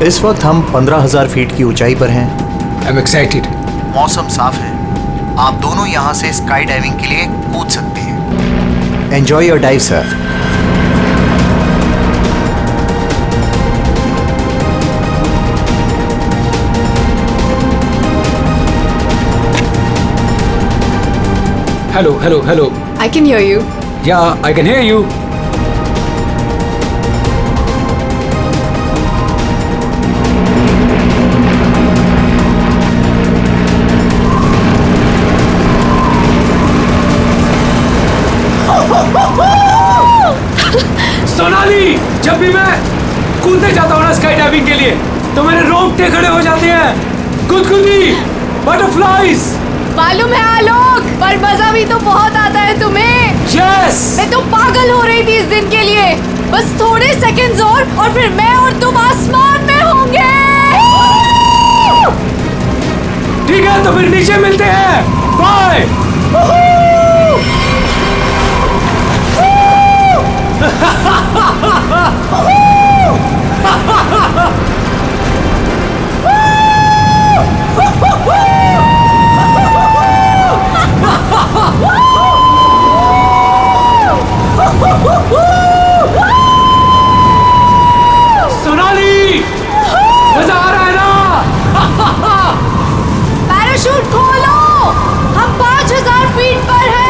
इस वक्त हम 15,000 फीट की ऊंचाई पर हैं। I'm excited. मौसम साफ है, आप दोनों यहाँ से स्काई डाइविंग के लिए कूद सकते हैं। Enjoy your dive sir. Hello. I can hear you. Yeah, I can hear you. Sonali, जब भी मैं कूदने जाता हूँ ना स्काई डाइविंग के लिए तो मेरे रोंगटे खड़े हो जाते हैं। गुदगुदी, बटरफ्लाइज। मालूम है आलोक, पर मजा भी तो बहुत आता है तुम्हें। यस। मैं तो पागल हो रही थी इस दिन के लिए। बस थोड़े सेकंड्स और फिर मैं और तुम आसमान में होंगे। ठीक है, तो फिर नीचे मिलते हैं। बाय। सोनाली, मजा आ रहा है ना? पैराशूट खोलो, हम 5,000 फीट पर हैं।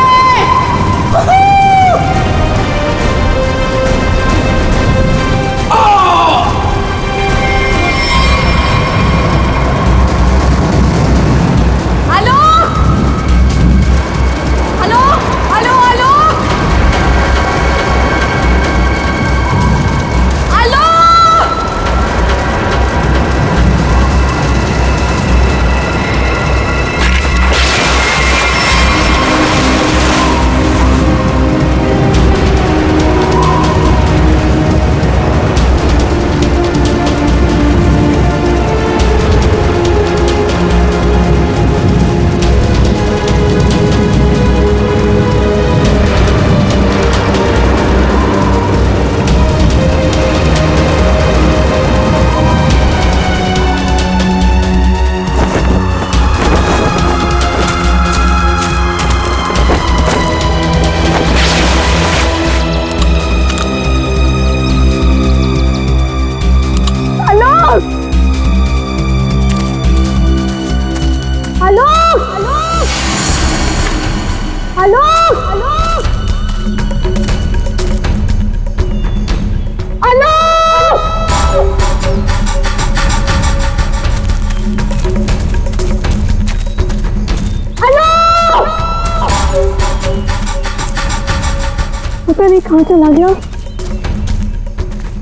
पता नहीं कहाँ चला गया।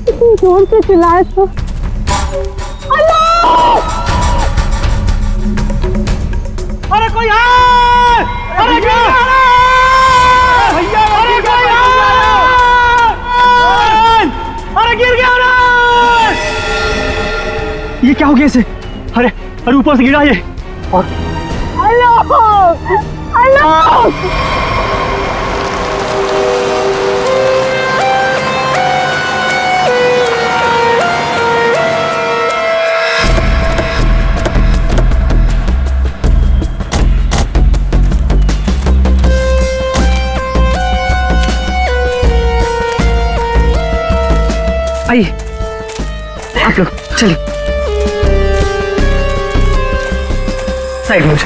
इतनी जोर से चिल्लाया था। अरे कोई है! अरे क्या? भैया, अरे कोई है! अरे गिर गया ना! ये क्या हो गया इसे? अरे ऊपर से गिरा ये। और हेलो! आइए आप लोग चलिए साइड में।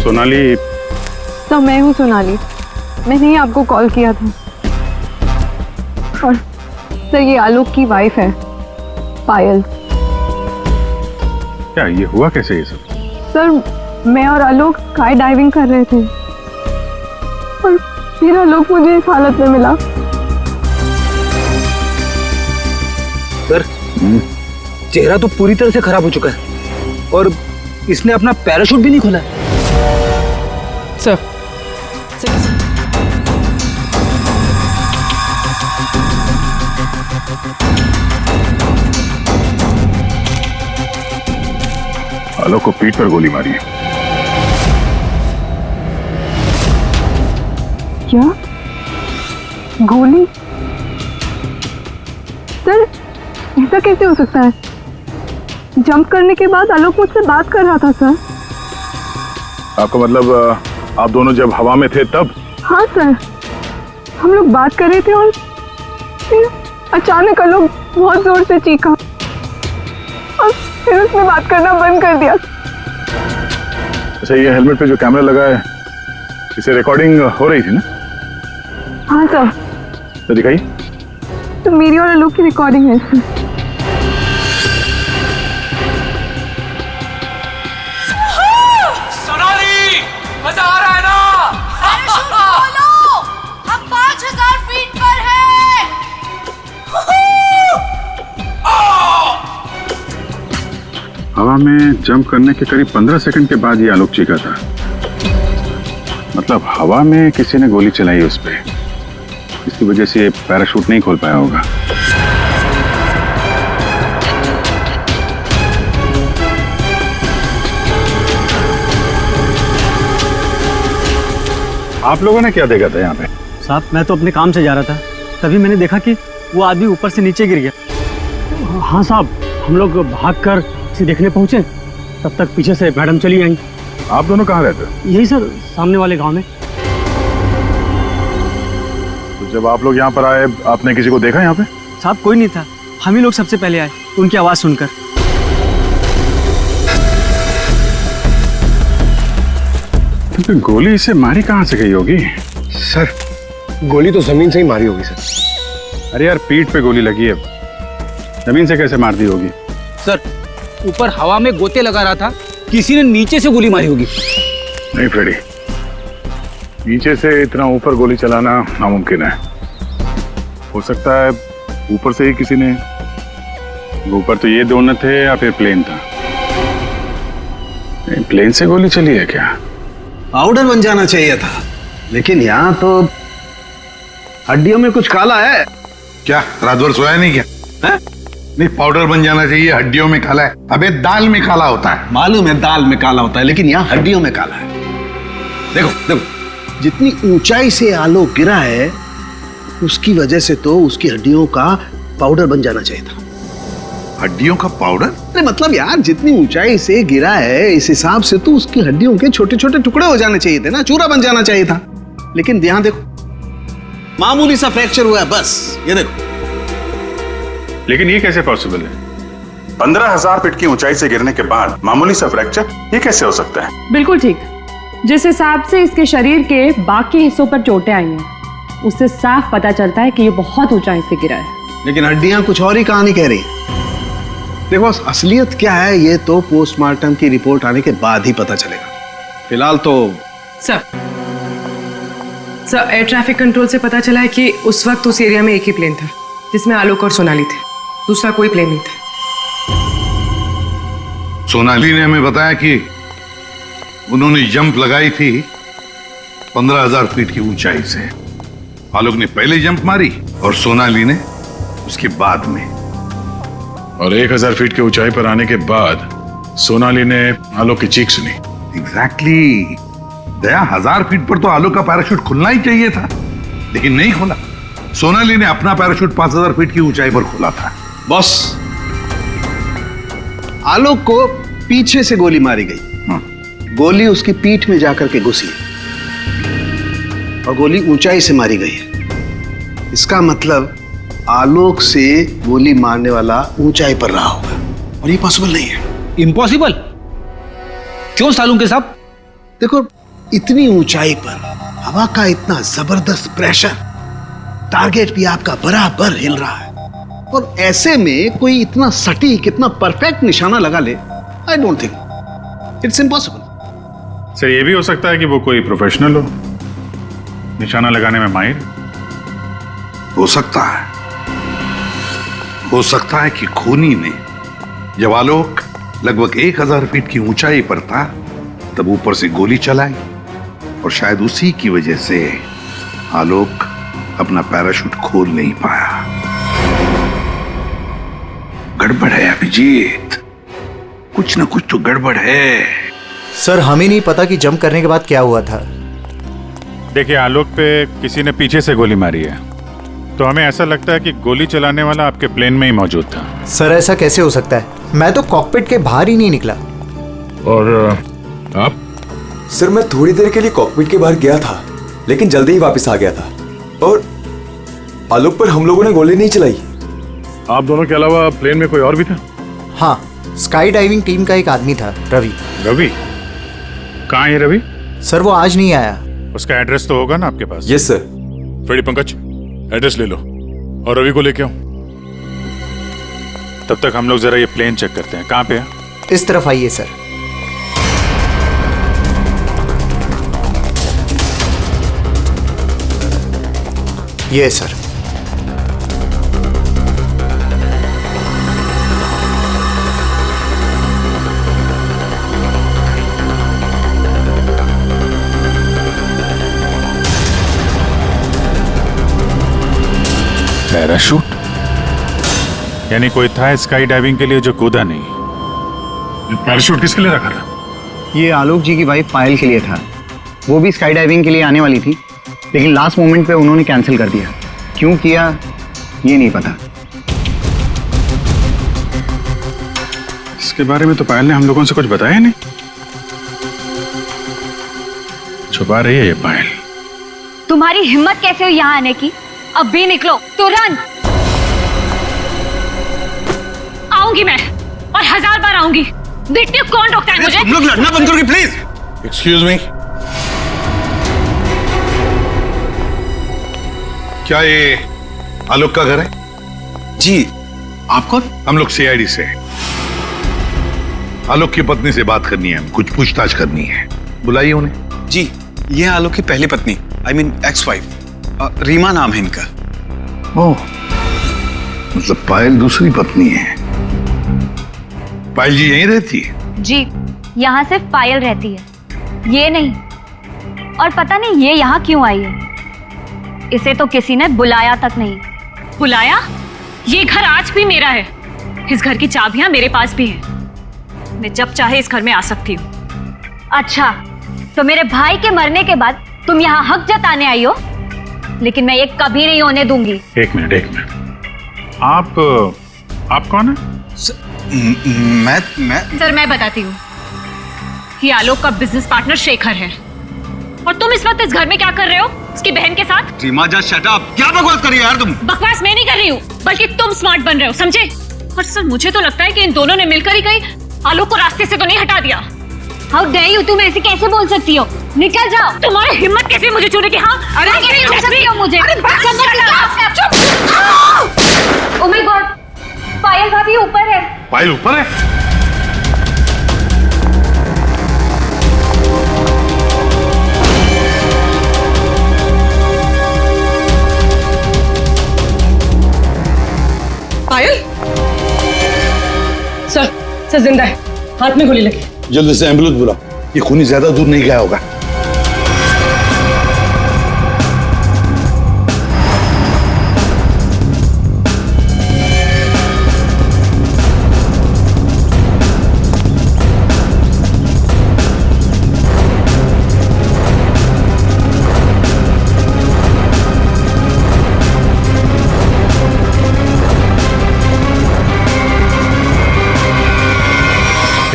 सोनाली। तो मैं हूँ सोनाली, मैंने ही आपको कॉल किया था। और सर ये आलोक की वाइफ है पायल। क्या ये हुआ कैसे ये सब? सर मैं और आलोक स्काई डाइविंग कर रहे थे और फिर आलोक मुझे इस हालत में मिला। सर चेहरा तो पूरी तरह से खराब हो चुका है और इसने अपना पैराशूट भी नहीं खोला। सर आलोक को पीठ पर गोली मारी है। क्या? गोली? सर, ऐसा कैसे हो सकता है? जंप करने के बाद आलोक मुझसे बात कर रहा था सर। आपका मतलब आप दोनों जब हवा में थे तब? हाँ सर, हम लोग बात कर रहे थे और फिर अचानक आलोक बहुत जोर से चीखा और फिर उसने बात करना बंद कर दिया। अच्छा, ये हेलमेट पे जो कैमरा लगा है, इसे रिकॉर्डिंग हो रही थी ना? हाँ सर। तो दिखाइए। तो मेरी और आलोक की रिकॉर्डिंग है इसमें। सोनाली, मजा आ रहा है ना? पैराशूट खोलो, हम 5000 फीट पर हैं। हवा में जंप करने के करीब 15 सेकंड के बाद ये आलोक चीखा था। मतलब हवा में किसी ने गोली चलाई उस पे, इसकी वजह से ये पैराशूट नहीं खोल पाया होगा। आप लोगों ने क्या देखा था यहाँ पे? साहब, मैं तो अपने काम से जा रहा था, तभी मैंने देखा कि वो आदमी ऊपर से नीचे गिर गया। हाँ साहब, हम लोग भागकर इसे देखने पहुंचे, तब तक पीछे से मैडम चली आई। आप दोनों कहाँ रहते हो? यही सर, सामने वाले गांव में। तो जब आप लोग यहाँ पर आए, आपने किसी को देखा यहाँ पे? साहब, कोई नहीं था, हम ही लोग सबसे पहले आए उनकी आवाज सुनकर। तो गोली इसे मारी कहाँ से गई होगी? सर, गोली तो जमीन से ही मारी होगी सर। अरे यार, पीठ पे गोली लगी है, जमीन से कैसे मार दी होगी? सर, ऊपर हवा में गोते लगा रहा था, किसी ने नीचे से गोली मारी होगी। नहीं फ्रेडी, नीचे से इतना ऊपर गोली चलाना नामुमकिन है। हो सकता है ऊपर से ही किसी ने, ऊपर तो ये दोनों थे या फिर प्लेन था। प्लेन से गोली चली है क्या? पाउडर बन जाना चाहिए था, लेकिन यहाँ तो हड्डियों में कुछ काला है। क्या रात भर सोया नहीं क्या? है? नहीं, पाउडर बन जाना चाहिए, हड्डियों में काला है। अबे दाल में काला होता है। मालूम है दाल में काला होता है, लेकिन यहाँ हड्डियों में काला है। देखो देखो, जितनी ऊंचाई से आलोक गिरा है, उसकी वजह से तो उसकी हड्डियों का पाउडर बन जाना चाहिए था। हड्डियों का पाउडर? अरे मतलब यार, जितनी ऊंचाई से गिरा है, इस हिसाब से तो उसकी हड्डियों के छोटे छोटे टुकड़े हो जाने चाहिए थे ना, चूरा बन जाना चाहिए था। लेकिन यहाँ देखो, मामूली सा फ्रैक्चर हुआ है बस, ये देखो। लेकिन ये कैसे पॉसिबल है? 15,000 फीट की ऊंचाई से गिरने के बाद मामूली सा फ्रैक्चर, ये कैसे हो सकता है? बिल्कुल ठीक। जिस हिसाब से इसके शरीर के बाकी हिस्सों पर चोटें आई हैं, उससे साफ पता चलता है कि ये बहुत ऊंचाई से गिरा है। लेकिन हड्डियां कुछ और ही कहानी कह रही है। देखो, असलियत क्या है ये तो पोस्टमार्टम की रिपोर्ट आने के बाद ही पता चलेगा। फिलहाल तो सर, एयर ट्रैफिक कंट्रोल से पता चला है कि उस वक्त उस एरिया में एक ही प्लेन था जिसमें आलोक और सोनाली थे, दूसरा कोई प्लेन नहीं था। सोनाली ने हमें बताया कि उन्होंने जंप लगाई थी 15,000 फीट की ऊंचाई से। आलोक ने पहले जंप मारी और सोनाली ने उसके बाद में। और 1,000 फीट की ऊंचाई पर आने के बाद सोनाली ने आलोक की चीख सुनी। एग्जैक्टली। दया, 1000 फीट पर तो आलोक का पैराशूट खुलना ही चाहिए था, लेकिन नहीं खोला। सोनाली ने अपना पैराशूट 5,000 फीट की ऊंचाई पर खोला था। बॉस, आलोक को पीछे से गोली मारी गई। गोली उसकी पीठ में जाकर के घुसी और गोली ऊंचाई से मारी गई है। इसका मतलब आलोक से गोली मारने वाला ऊंचाई पर रहा होगा, और ये पॉसिबल नहीं है। इम्पॉसिबल? क्यों सालून के साहब? देखो, इतनी ऊंचाई पर हवा का इतना जबरदस्त प्रेशर, टारगेट भी आपका बराबर हिल रहा है, और ऐसे में कोई इतना सटीक, इतना परफेक्ट निशाना लगा ले, I don't think, it's impossible. Sir, ये भी हो सकता है कि वो कोई प्रोफेशनल हो, निशाना लगाने में माहिर। हो सकता है, हो सकता है कि खूनी ने जब आलोक लगभग 1,000 फीट की ऊंचाई पर था, तब ऊपर से गोली चलाई, और शायद उसी की वजह से आलोक अपना पैराशूट खोल नहीं पाया। गड़बड़ है अभिजीत, कुछ न कुछ तो गड़बड़ है। सर हमें नहीं पता कि जंप करने के बाद क्या हुआ था। देखिए, आलोक पे किसी ने पीछे से गोली मारी है, तो हमें ऐसा लगता है कि गोली चलाने वाला आपके प्लेन में ही मौजूद था। सर ऐसा कैसे हो सकता है? मैं तो कॉकपिट के बाहर ही नहीं निकला। और आप? सर मैं थोड़ी देर के लिए कॉकपिट के बाहर गया था, लेकिन जल्दी ही वापस आ गया था और आलोक पर हम लोगों ने गोली नहीं चलाई। आप दोनों के अलावा प्लेन में कोई और भी था? हाँ, स्काई डाइविंग टीम का एक आदमी था, रवि। रवि? कहाँ है रवि? सर वो आज नहीं आया। उसका एड्रेस तो होगा ना आपके पास? Yes sir. Freddy Pankaj, address ले लो और रवि को लेके आओ। तब तक हम लोग जरा ये प्लेन चेक करते हैं। कहाँ पे है? इस तरफ आइए सर। ये सर। पैराशूट? यानी कोई था स्काई डाइविंग के लिए जो कूदा नहीं। पैराशूट किसके लिए रखा था? ये आलोक जी की वाइफ पायल के लिए था। वो भी स्काई डाइविंग के लिए आने वाली थी, लेकिन लास्ट मोमेंट पे उन्होंने कैंसिल कर दिया। क्यों किया ये नहीं पता। इसके बारे में तो पायल ने हम लोगों से कुछ बताया नहीं। छुपा रही है ये पायल। तुम्हारी हिम्मत कैसे हुई यहाँ आने की? अब भी निकलो तुरंत। आऊंगी मैं और 1000 बार आऊंगी। देखती हूँ कौन रोकता है मुझे। तुम लोग लड़ना बंद करोगे प्लीज? एक्सक्यूज मी, क्या ये आलोक का घर है? जी। आप कौन? हम लोग सीआईडी से। आलोक की पत्नी से बात करनी है, कुछ पूछताछ करनी है। बुलाइए उन्हें। जी, ये आलोक की पहली पत्नी, I mean ex wife, Reema नाम है इनका। ओह, मतलब पायल दूसरी पत्नी है। पायल जी यहीं रहती है? जी, यहाँ सिर्फ पायल रहती है, ये नहीं। और पता नहीं ये यहाँ क्यों आई है। इसे तो किसी ने बुलाया तक नहीं। बुलाया? ये घर आज भी मेरा है। इस घर की चाबियां मेरे पास भी हैं। मैं जब चाहे इस घर में आ सकती हूँ। अच्छा, तो मेरे भाई के मरने के बाद तुम यहाँ हक जताने आई हो, लेकिन मैं ये कभी नहीं होने दूंगी। एक मिनट। आप कौन है? मैं सर मैं बताती हूँ। ये आलोक का बिजनेस पार्टनर शेखर है। और तुम इस वक्त इस घर में क्या कर रहे हो उसकी बहन के साथ? Reema just shut up. क्या बकवास कर रही हो यार तुम? बकवास मैं नहीं कर रही हूँ, बल्कि तुम स्मार्ट बन रहे हो, समझे? और सर मुझे तो लगता है कि इन दोनों ने मिलकर ही कहीं आलोक को रास्ते से तो नहीं हटा दिया। हाउ डेयर यू, तुम ऐसे कैसे बोल सकती हो? निकल जाओ। तुम्हारी हिम्मत कैसे मुझे छूने की? हाँ, अरे कैसे छू सकती हो मुझे? ओह माय गॉड, पायल भाभी ऊपर है। पायल ऊपर है? पायल? सर जिंदा है, हाथ में गोली लगी। जल्दी से एम्बुलेंस बुलाओ। ये खूनी ज्यादा दूर नहीं गया होगा।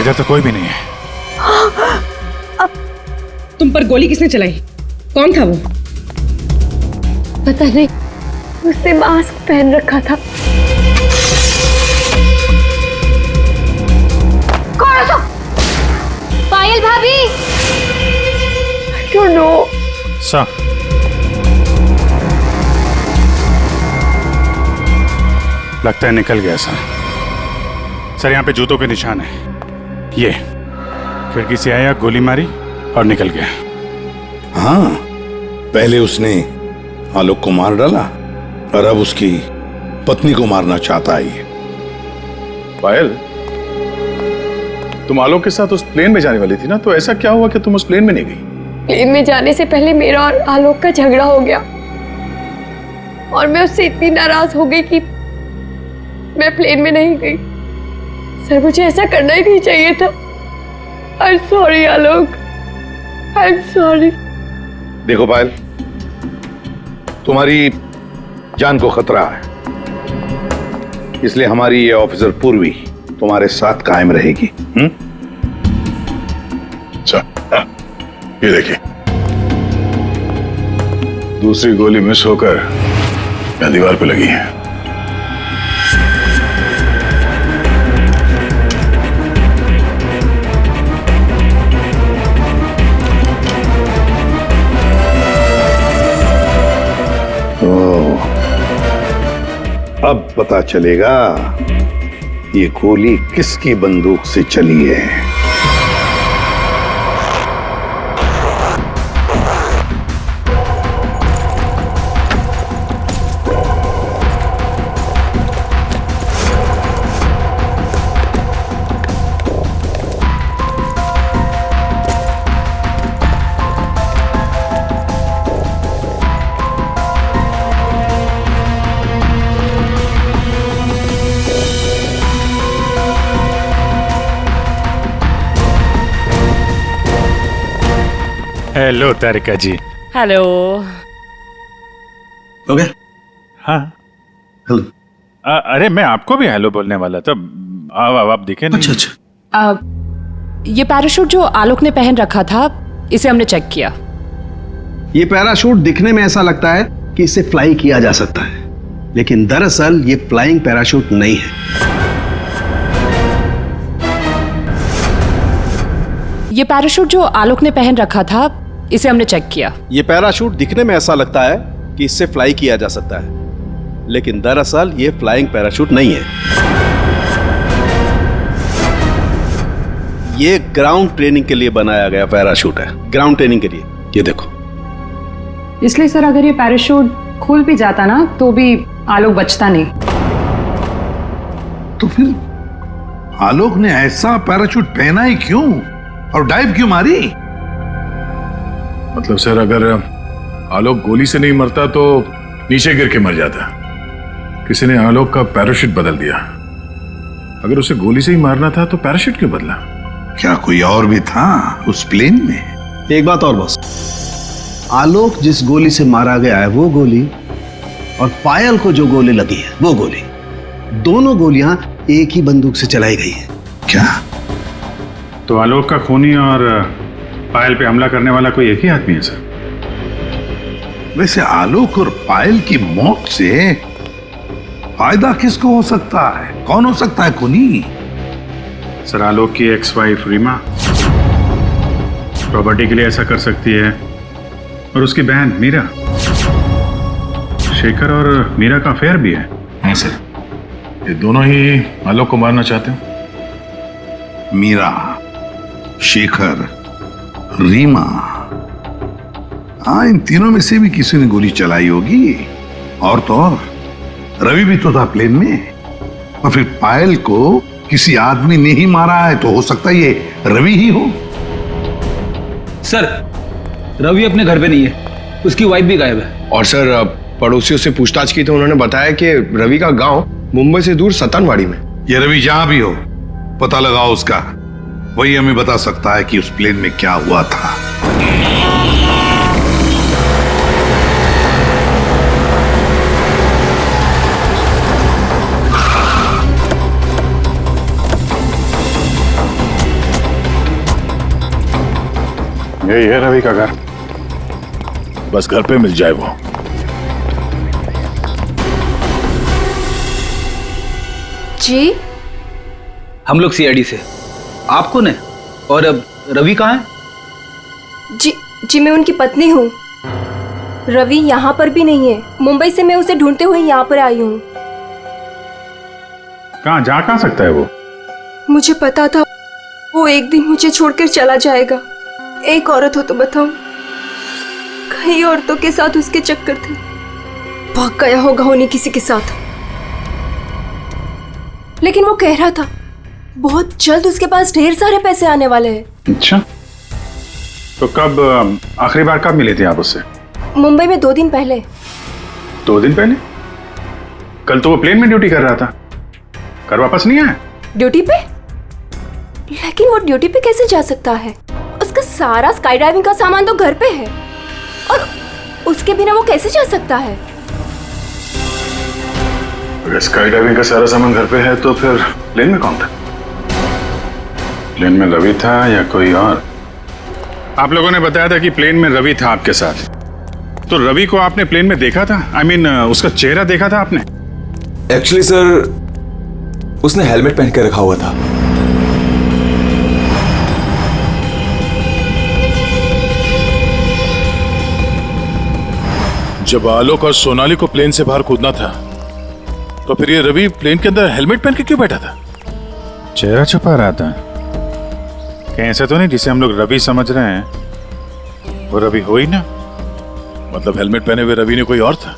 इधर तो कोई भी नहीं है। तुम पर गोली किसने चलाई? कौन था वो? पता नहीं, उसने मास्क पहन रखा था। कौन हो तुम? पायल भाभी? I don't know. सर, लगता है निकल गया सर। यहाँ पे जूतों के निशान है। ये खिड़की से आया, गोली मारी और निकल गया। हाँ, पहले उसने आलोक को मार डाला और अब उसकी पत्नी को मारना चाहता है। पायल, तुम आलोक के साथ उस प्लेन में जाने वाली थी ना, तो ऐसा क्या हुआ कि तुम उस प्लेन में नहीं गई? प्लेन में जाने से पहले मेरा और आलोक का झगड़ा हो गया और मैं उससे इतनी नाराज हो गई कि मैं प्लेन में नहीं गई। सर मुझे ऐसा करना ही नहीं चाहिए था। I am sorry Alok, I am sorry. देखो पायल, तुम्हारी जान को खतरा है, इसलिए हमारी ये ऑफिसर पूर्वी तुम्हारे साथ कायम रहेगी। अच्छा, ये देखिए, दूसरी गोली मिस होकर यहाँ दीवार पे लगी है। अब पता चलेगा ये गोली किसकी बंदूक से चली है। हेलो तारिका जी। हेलो। हो गया? हाँ हेलो। अरे मैं आपको भी हेलो बोलने वाला था, आप दिखे नहीं। अच्छा अच्छा। ये पैराशूट जो आलोक ने पहन रखा था, इसे हमने चेक किया। ये पैराशूट दिखने में ऐसा लगता है कि इसे फ्लाई किया जा सकता है, लेकिन दरअसल ये फ्लाइंग पैराशूट नहीं है। ये पैराशूट जो आलोक ने पहन रखा था, इसे हमने चेक किया। ये पैराशूट दिखने में ऐसा लगता है कि इससे फ्लाई किया जा सकता है, लेकिन दरअसल ये फ्लाइंग पैराशूट नहीं है। ये ग्राउंड ट्रेनिंग के लिए बनाया गया पैराशूट है, ग्राउंड ट्रेनिंग के लिए। ये देखो। इसलिए सर, अगर ये पैराशूट खुल भी जाता ना, तो भी आलोक बचता नहीं। तो फिर आलोक ने ऐसा पैराशूट पहना ही क्यों और डाइव क्यों मारी? मतलब सर, अगर आलोक गोली से नहीं मरता तो नीचे गिर के मर जाता। किसी ने आलोक का पैराशूट बदल दिया। अगर उसे गोली से ही मारना था तो पैराशूट क्यों बदला? क्या कोई और भी था उस प्लेन में? एक बात और बस, आलोक जिस गोली से मारा गया है वो गोली, और पायल को जो गोली लगी है वो गोली, दोनों गोलियां एक ही बंदूक से चलाई गई हैं। क्या? तो आलोक का खूनी और पायल पे हमला करने वाला कोई एक ही आदमी है सर? वैसे आलोक और पायल की मौत से फायदा किसको हो सकता है? कौन हो सकता है खूनी? सर, आलोक की एक्स वाइफ रीमा प्रॉपर्टी के लिए ऐसा कर सकती है, और उसकी बहन मीरा। शेखर और मीरा का अफेयर भी है। हाँ सर, ये दोनों ही आलोक को मारना चाहते हैं। मीरा, शेखर, रीमा, हाँ, इन तीनों में से भी किसी ने गोली चलाई होगी। और तो और रवि भी तो था प्लेन में, और फिर पायल को किसी आदमी ने ही मारा है, तो हो सकता है ये रवि ही हो। सर, रवि अपने घर पे नहीं है, उसकी वाइफ भी गायब है। और सर, पड़ोसियों से पूछताछ की तो उन्होंने बताया कि रवि का गांव मुंबई से दूर सतनवाड़ी में। ये रवि जहां भी हो, पता लगाओ उसका, वही हमें बता सकता है कि उस प्लेन में क्या हुआ था। यही है रवि का घर, बस घर पे मिल जाए वो। जी, हम लोग सीआईडी से। आप कौन है और अब रवि कहाँ है? जी मैं उनकी पत्नी हूँ। रवि यहाँ पर भी नहीं है। मुंबई से मैं उसे ढूंढते हुए यहाँ पर आई हूँ। कहाँ जा कहाँ सकता है वो? मुझे पता था वो एक दिन मुझे छोड़कर चला जाएगा। एक औरत हो तो बताऊं, कई औरतों के साथ उसके चक्कर थे। भाग गया होगा उन्हीं किसी के साथ। लेकिन वो कह रहा था बहुत जल्द उसके पास ढेर सारे पैसे आने वाले हैं। अच्छा, तो कब, आखिरी बार कब मिले थे आप उससे? मुंबई में 2 दिन पहले। 2 दिन पहले? कल तो वो प्लेन में ड्यूटी कर रहा था, घर वापस नहीं आया? ड्यूटी पे? लेकिन वो ड्यूटी पे कैसे जा सकता है? उसका सारा स्काई डाइविंग का सामान तो घर पे है और उसके बिना वो कैसे जा सकता है? अगर स्काई डाइविंग का सारा सामान घर पे है तो फिर प्लेन में कौन था? प्लेन में रवि था या कोई और? आप लोगों ने बताया था कि प्लेन में रवि था आपके साथ, तो रवि को आपने प्लेन में देखा था? I mean, उसका चेहरा देखा था आपने? एक्चुअली सर, उसने हेलमेट पहन के रखा हुआ था। जब आलोक और सोनाली को प्लेन से बाहर कूदना था तो फिर ये रवि प्लेन के अंदर हेलमेट पहन के क्यों बैठा था? चेहरा छुपा रहा था कहीं? ऐसा तो नहीं जिसे हम लोग रवि समझ रहे हैं वो रवि हो ही ना? मतलब हेलमेट पहने हुए रवि ने कोई और था?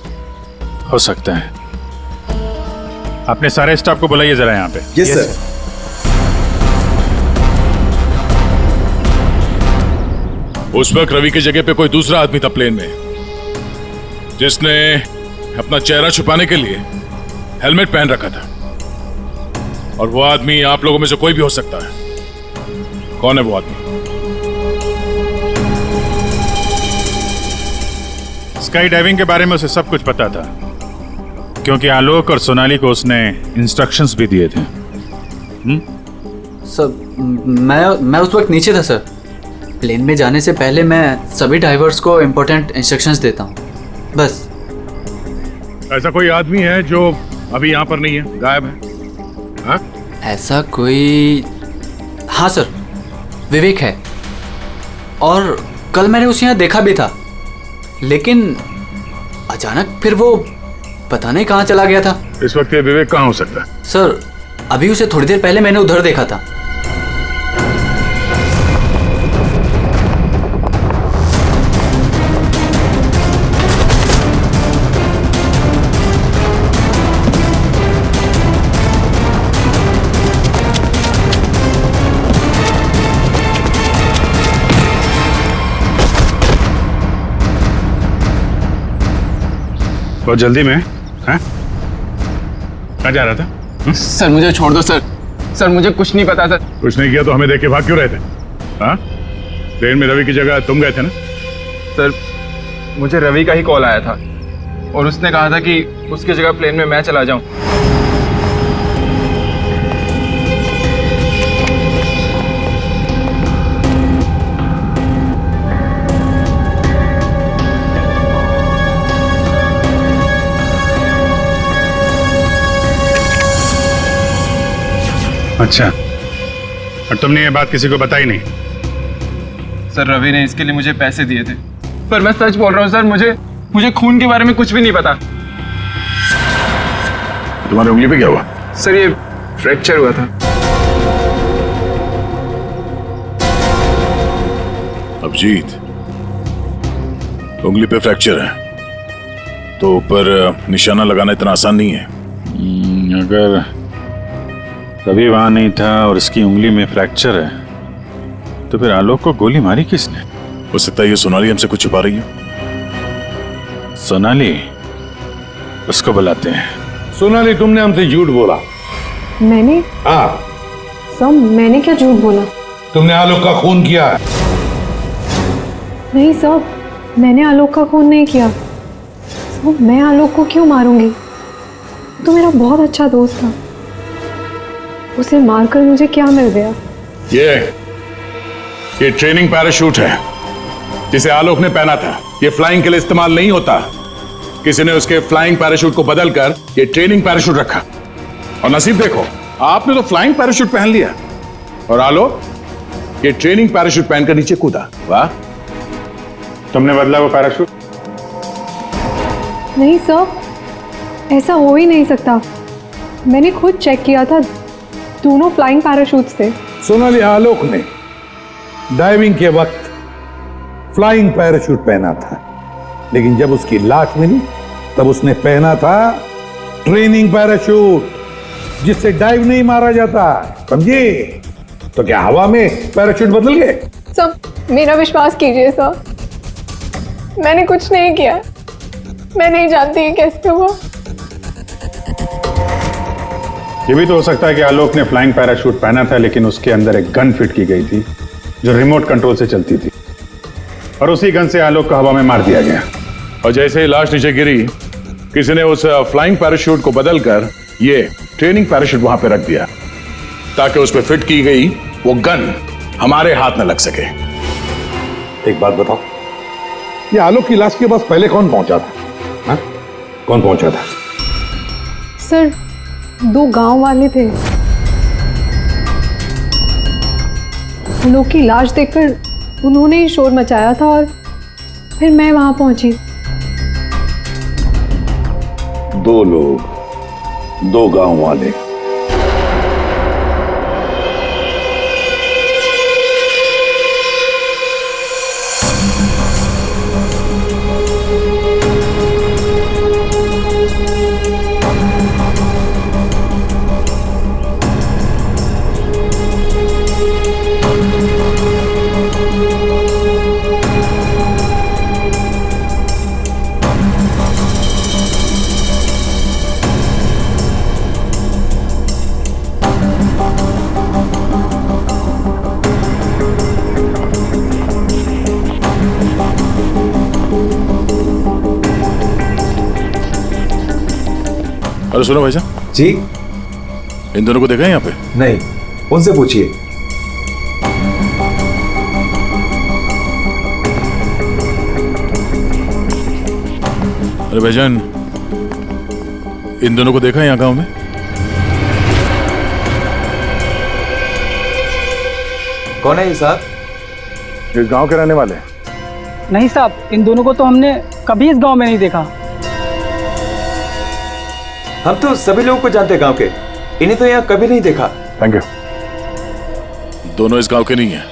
हो सकता है। अपने सारे स्टाफ को बुलाइए जरा यहाँ पे। Yes sir. उस वक्त रवि की जगह पे कोई दूसरा आदमी था प्लेन में जिसने अपना चेहरा छुपाने के लिए हेलमेट पहन रखा था, और वो आदमी आप लोगों में से कोई भी हो सकता है। कौन है वो आदमी? स्काई डाइविंग के बारे में उसे सब कुछ पता था, क्योंकि आलोक और सोनाली को उसने इंस्ट्रक्शंस भी दिए थे। सर, मैं उस वक्त नीचे था सर। प्लेन में जाने से पहले मैं सभी डाइवर्स को इम्पोर्टेंट इंस्ट्रक्शंस देता हूँ, बस। ऐसा कोई आदमी है जो अभी यहाँ पर नहीं है, गायब है? हाँ? ऐसा कोई? हाँ सर, विवेक है, और कल मैंने उसे यहाँ देखा भी था, लेकिन अचानक फिर वो पता नहीं कहाँ चला गया था। इस वक्त ये विवेक कहाँ हो सकता है? सर, अभी उसे थोड़ी देर पहले मैंने उधर देखा था। बहुत जल्दी में? हाँ? कहाँ जा रहा था? सर मुझे छोड़ दो सर। सर मुझे कुछ नहीं पता सर। कुछ नहीं किया तो हमें देख के भाग क्यों रहे थे? हाँ? ट्रेन में रवि की जगह तुम गए थे ना? सर मुझे रवि का ही कॉल आया था और उसने कहा था कि उसकी जगह प्लेन में मैं चला जाऊं। अच्छा, और तुमने ये बात किसी को बताई नहीं? सर रवि ने इसके लिए मुझे पैसे दिए थे, पर मैं सच बोल रहा हूँ सर, मुझे खून के बारे में कुछ भी नहीं पता। तुम्हारी उंगली पे क्या हुआ? सर ये फ्रैक्चर हुआ था। अभिजीत, उंगली पे फ्रैक्चर है तो ऊपर निशाना लगाना इतना आसान नहीं है। अगर रवि वहां नहीं था और इसकी उंगली में फ्रैक्चर है तो फिर आलोक को गोली मारी किसने? हो सकता है ये सोनाली हमसे कुछ छुपा रही है। सोनाली, उसको बुलाते हैं। सोनाली, तुमने हमसे झूठ बोला। मैंने? हाँ। सर मैंने क्या झूठ बोला? तुमने आलोक का खून किया। नहीं सर, मैंने आलोक का खून नहीं किया। सर मैं आलोक को क्यों मारूंगी? तो मेरा बहुत अच्छा दोस्त था, उसे मारकर मुझे क्या मिल गया? ये ट्रेनिंग पैराशूट है जिसे आलोक ने पहना था। ये फ्लाइंग के लिए इस्तेमाल नहीं होता। किसी ने उसके फ्लाइंग पैराशूट को बदलकर ये ट्रेनिंग पैराशूट रखा, और नसीब देखो आपने तो फ्लाइंग पैराशूट पहन लिया और आलोक ये ट्रेनिंग पैराशूट पहनकर नीचे कूदा। वाह! तुमने बदला वो पैराशूट? नहीं सर, ऐसा हो ही नहीं सकता। मैंने खुद चेक किया था, दोनों फ्लाइंग पैराशूट्स थे। सोनाली, आलोक ने डाइविंग के वक्त फ्लाइंग पैराशूट पहना था, लेकिन जब उसकी लाश मिली तब उसने पहना था ट्रेनिंग पैराशूट जिससे डाइव नहीं मारा जाता। समझे? तो क्या हवा में पैराशूट बदल गए? सर मेरा विश्वास कीजिए सर, मैंने कुछ नहीं किया। मैं नहीं जानती कैसे हुआ। ये भी तो हो सकता है कि आलोक ने फ्लाइंग पैराशूट पहना था, लेकिन उसके अंदर एक गन फिट की गई थी जो रिमोट कंट्रोल से चलती थी, और उसी गन से आलोक को हवा में मार दिया गया। और जैसे ही लाश नीचे गिरी, किसी ने उस फ्लाइंग पैराशूट को बदलकर ये ट्रेनिंग पैराशूट वहां पे रख दिया ताकि उस पर फिट की गई वो गन हमारे हाथ न लग सके। एक बात बताओ, ये आलोक की लाश के पास पहले कौन पहुंचा था? हा? कौन पहुंचा था? सर 2 गांव वाले थे। आलोक की लाश देखकर उन्होंने ही शोर मचाया था और फिर मैं वहां पहुंची। 2 लोग, 2 गांव वाले। अरे सुनो भाई साहब जी, इन दोनों को देखा है यहाँ पे? नहीं, उनसे पूछिए। अरे भाईजान, इन दोनों को देखा है यहाँ गांव में? कौन है ये साहब? इस गांव के रहने वाले? नहीं साहब, इन दोनों को तो हमने कभी इस गांव में नहीं देखा। हम तो सभी लोगों को जानते हैं गांव के, इन्हें तो यहाँ कभी नहीं देखा। Thank you. दोनों इस गांव के नहीं है,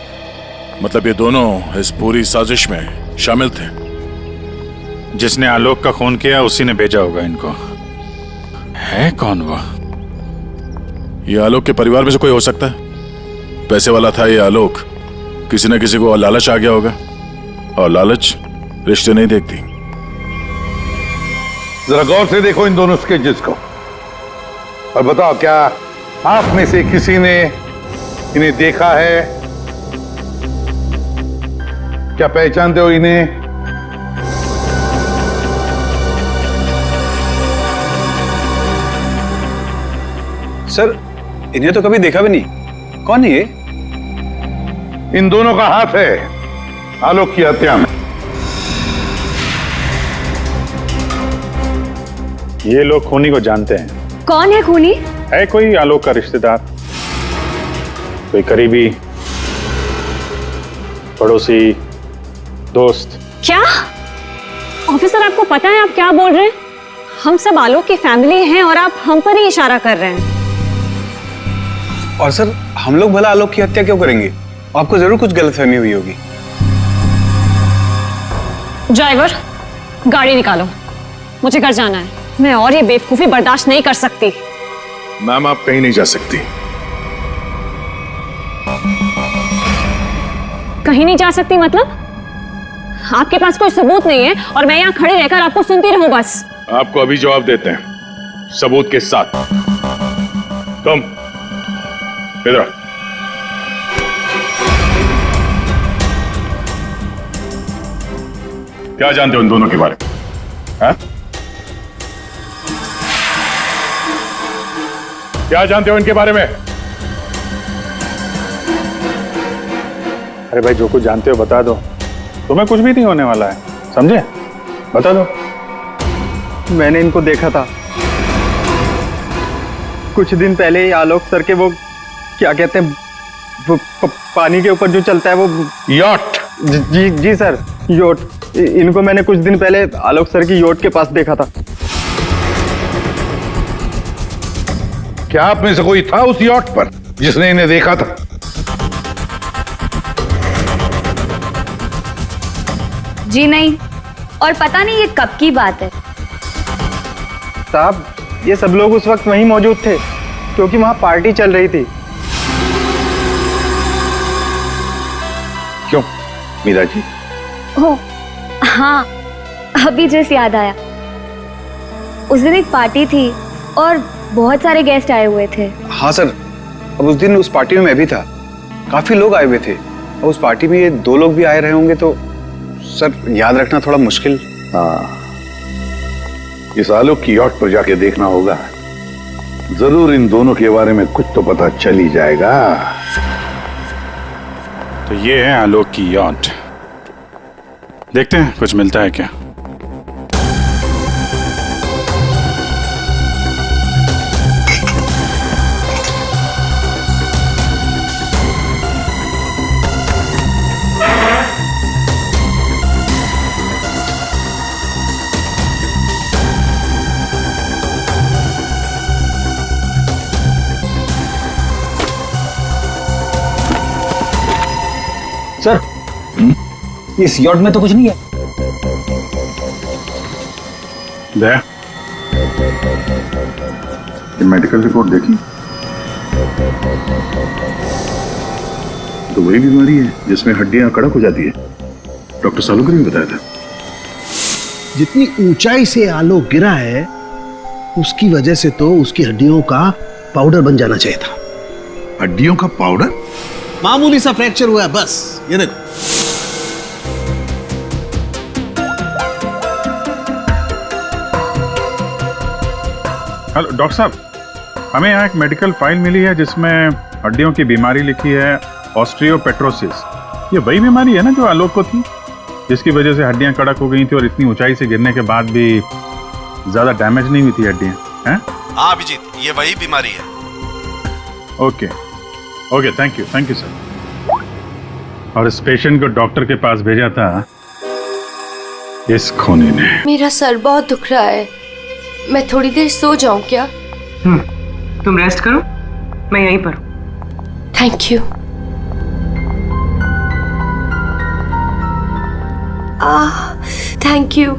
मतलब ये दोनों इस पूरी साजिश में शामिल थे। जिसने आलोक का खून किया उसी ने भेजा होगा इनको। है कौन वो? ये आलोक के परिवार में से कोई हो सकता है। पैसे वाला था ये आलोक, किसी न किसी को लालच आ गया होगा, और लालच रिश्ते नहीं देखती। जरा गौर से देखो इन दोनों स्केचेस को और बताओ, क्या आप में से किसी ने इन्हें देखा है? क्या पहचानते हो इन्हें? सर, इन्हें तो कभी देखा भी नहीं। कौन है ये? इन दोनों का हाथ है आलोक की हत्या में। ये लोग खूनी को जानते हैं। कौन है खूनी? है कोई आलोक का रिश्तेदार, कोई करीबी, पड़ोसी, दोस्त। क्या ऑफिसर, आपको पता है आप क्या बोल रहे हैं? हम सब आलोक की फैमिली हैं और आप हम पर ही इशारा कर रहे हैं। और सर, हम लोग भला आलोक की हत्या क्यों करेंगे? आपको जरूर कुछ गलतफहमी हुई होगी। ड्राइवर, गाड़ी निकालो, मुझे घर जाना है। मैं और ये बेवकूफी बर्दाश्त नहीं कर सकती। मैम, आप कहीं नहीं जा सकती। कहीं नहीं जा सकती मतलब? आपके पास कोई सबूत नहीं है और मैं यहाँ खड़े रहकर आपको सुनती रहूं बस? आपको अभी जवाब देते हैं, सबूत के साथ। तुम इधर आओ। क्या जानते हो इन दोनों के बारे में? हाँ? क्या जानते हो इनके बारे में? अरे भाई, जो कुछ जानते हो बता दो, तुम्हें कुछ भी नहीं होने वाला है, समझे? बता दो। मैंने इनको देखा था कुछ दिन पहले ही। आलोक सर के वो क्या कहते हैं, वो पानी के ऊपर जो चलता है वो यॉट। जी सर, योट। इनको मैंने कुछ दिन पहले आलोक सर की योट के पास देखा था। क्या आप में से कोई था उस यॉट पर जिसने इन्हें देखा था? जी नहीं, और पता नहीं ये कब की बात है। साहब, ये सब लोग उस वक्त वहीं मौजूद थे क्योंकि वहां पार्टी चल रही थी। क्यों मीरा जी? ओह हाँ, अभी जैसे याद आया। उस दिन एक पार्टी थी और बहुत सारे गेस्ट आए हुए थे। हाँ सर, अब उस दिन उस पार्टी में मैं भी था, काफी लोग आए हुए थे। अब उस पार्टी में ये 2 लोग भी आए रहे होंगे तो सर याद रखना थोड़ा मुश्किल। हाँ, इस आलोक की यॉट पर जाके देखना होगा, जरूर इन दोनों के बारे में कुछ तो पता चल ही जाएगा। तो ये है आलोक की यॉट, देखते हैं कुछ मिलता है क्या। सर, इस यॉट में तो कुछ नहीं है। ये मेडिकल रिपोर्ट देखी तो वही बीमारी है जिसमें हड्डियां कड़क हो जाती है, डॉक्टर सालुकर ने बताया था। जितनी ऊंचाई से आलोक गिरा है उसकी वजह से तो उसकी हड्डियों का पाउडर बन जाना चाहिए था। हड्डियों का पाउडर? मामूली सा फ्रैक्चर हुआ है बस, ये देखो। हेलो डॉक्टर साहब, हमें यहाँ एक मेडिकल फाइल मिली है जिसमें हड्डियों की बीमारी लिखी है, ऑस्टियोपेट्रोसिस। ये वही बीमारी है ना जो आलोक को थी, जिसकी वजह से हड्डियां कड़क हो गई थी और इतनी ऊंचाई से गिरने के बाद भी ज्यादा डैमेज नहीं हुई थी हड्डियां, हैं? हाँ अभिजीत, ये वही बीमारी है। Okay okay, thank you sir. और इस पेशेंट को डॉक्टर के पास भेजा था इस खूनी ने। मेरा सर बहुत दुख रहा है, मैं थोड़ी देर सो जाऊं क्या? तुम रेस्ट करो, मैं यहीं पर हूं। Thank you. Thank you.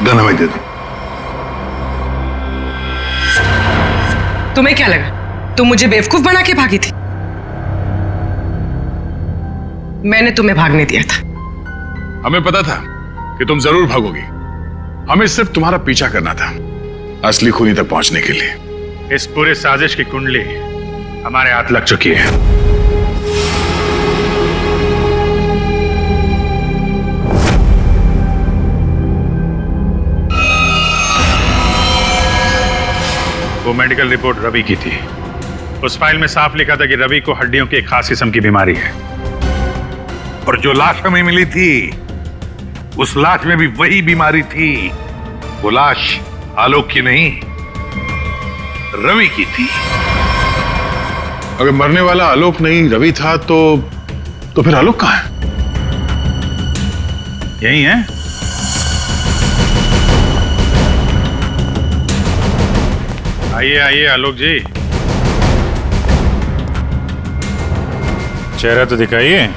Gun हमें दे दो। तुम्हें क्या लगा तुम मुझे बेवकूफ बना के भागी थी? मैंने तुम्हें भागने दिया था। हमें पता था कि तुम जरूर भागोगी, हमें सिर्फ तुम्हारा पीछा करना था असली खूनी तक पहुंचने के लिए। इस पूरे साजिश की कुंडली हमारे हाथ लग चुकी है। वो मेडिकल रिपोर्ट रवि की थी। उस फाइल में साफ लिखा था कि रवि को हड्डियों की एक खास किस्म की बीमारी है। और जो लाश हमें मिली थी उस लाश में भी वही बीमारी थी। वो लाश आलोक की नहीं, रवि की थी। अगर मरने वाला आलोक नहीं रवि था तो फिर आलोक कहाँ है? यही है? आइए आइए आलोक जी, चेहरा तो दिखाइए।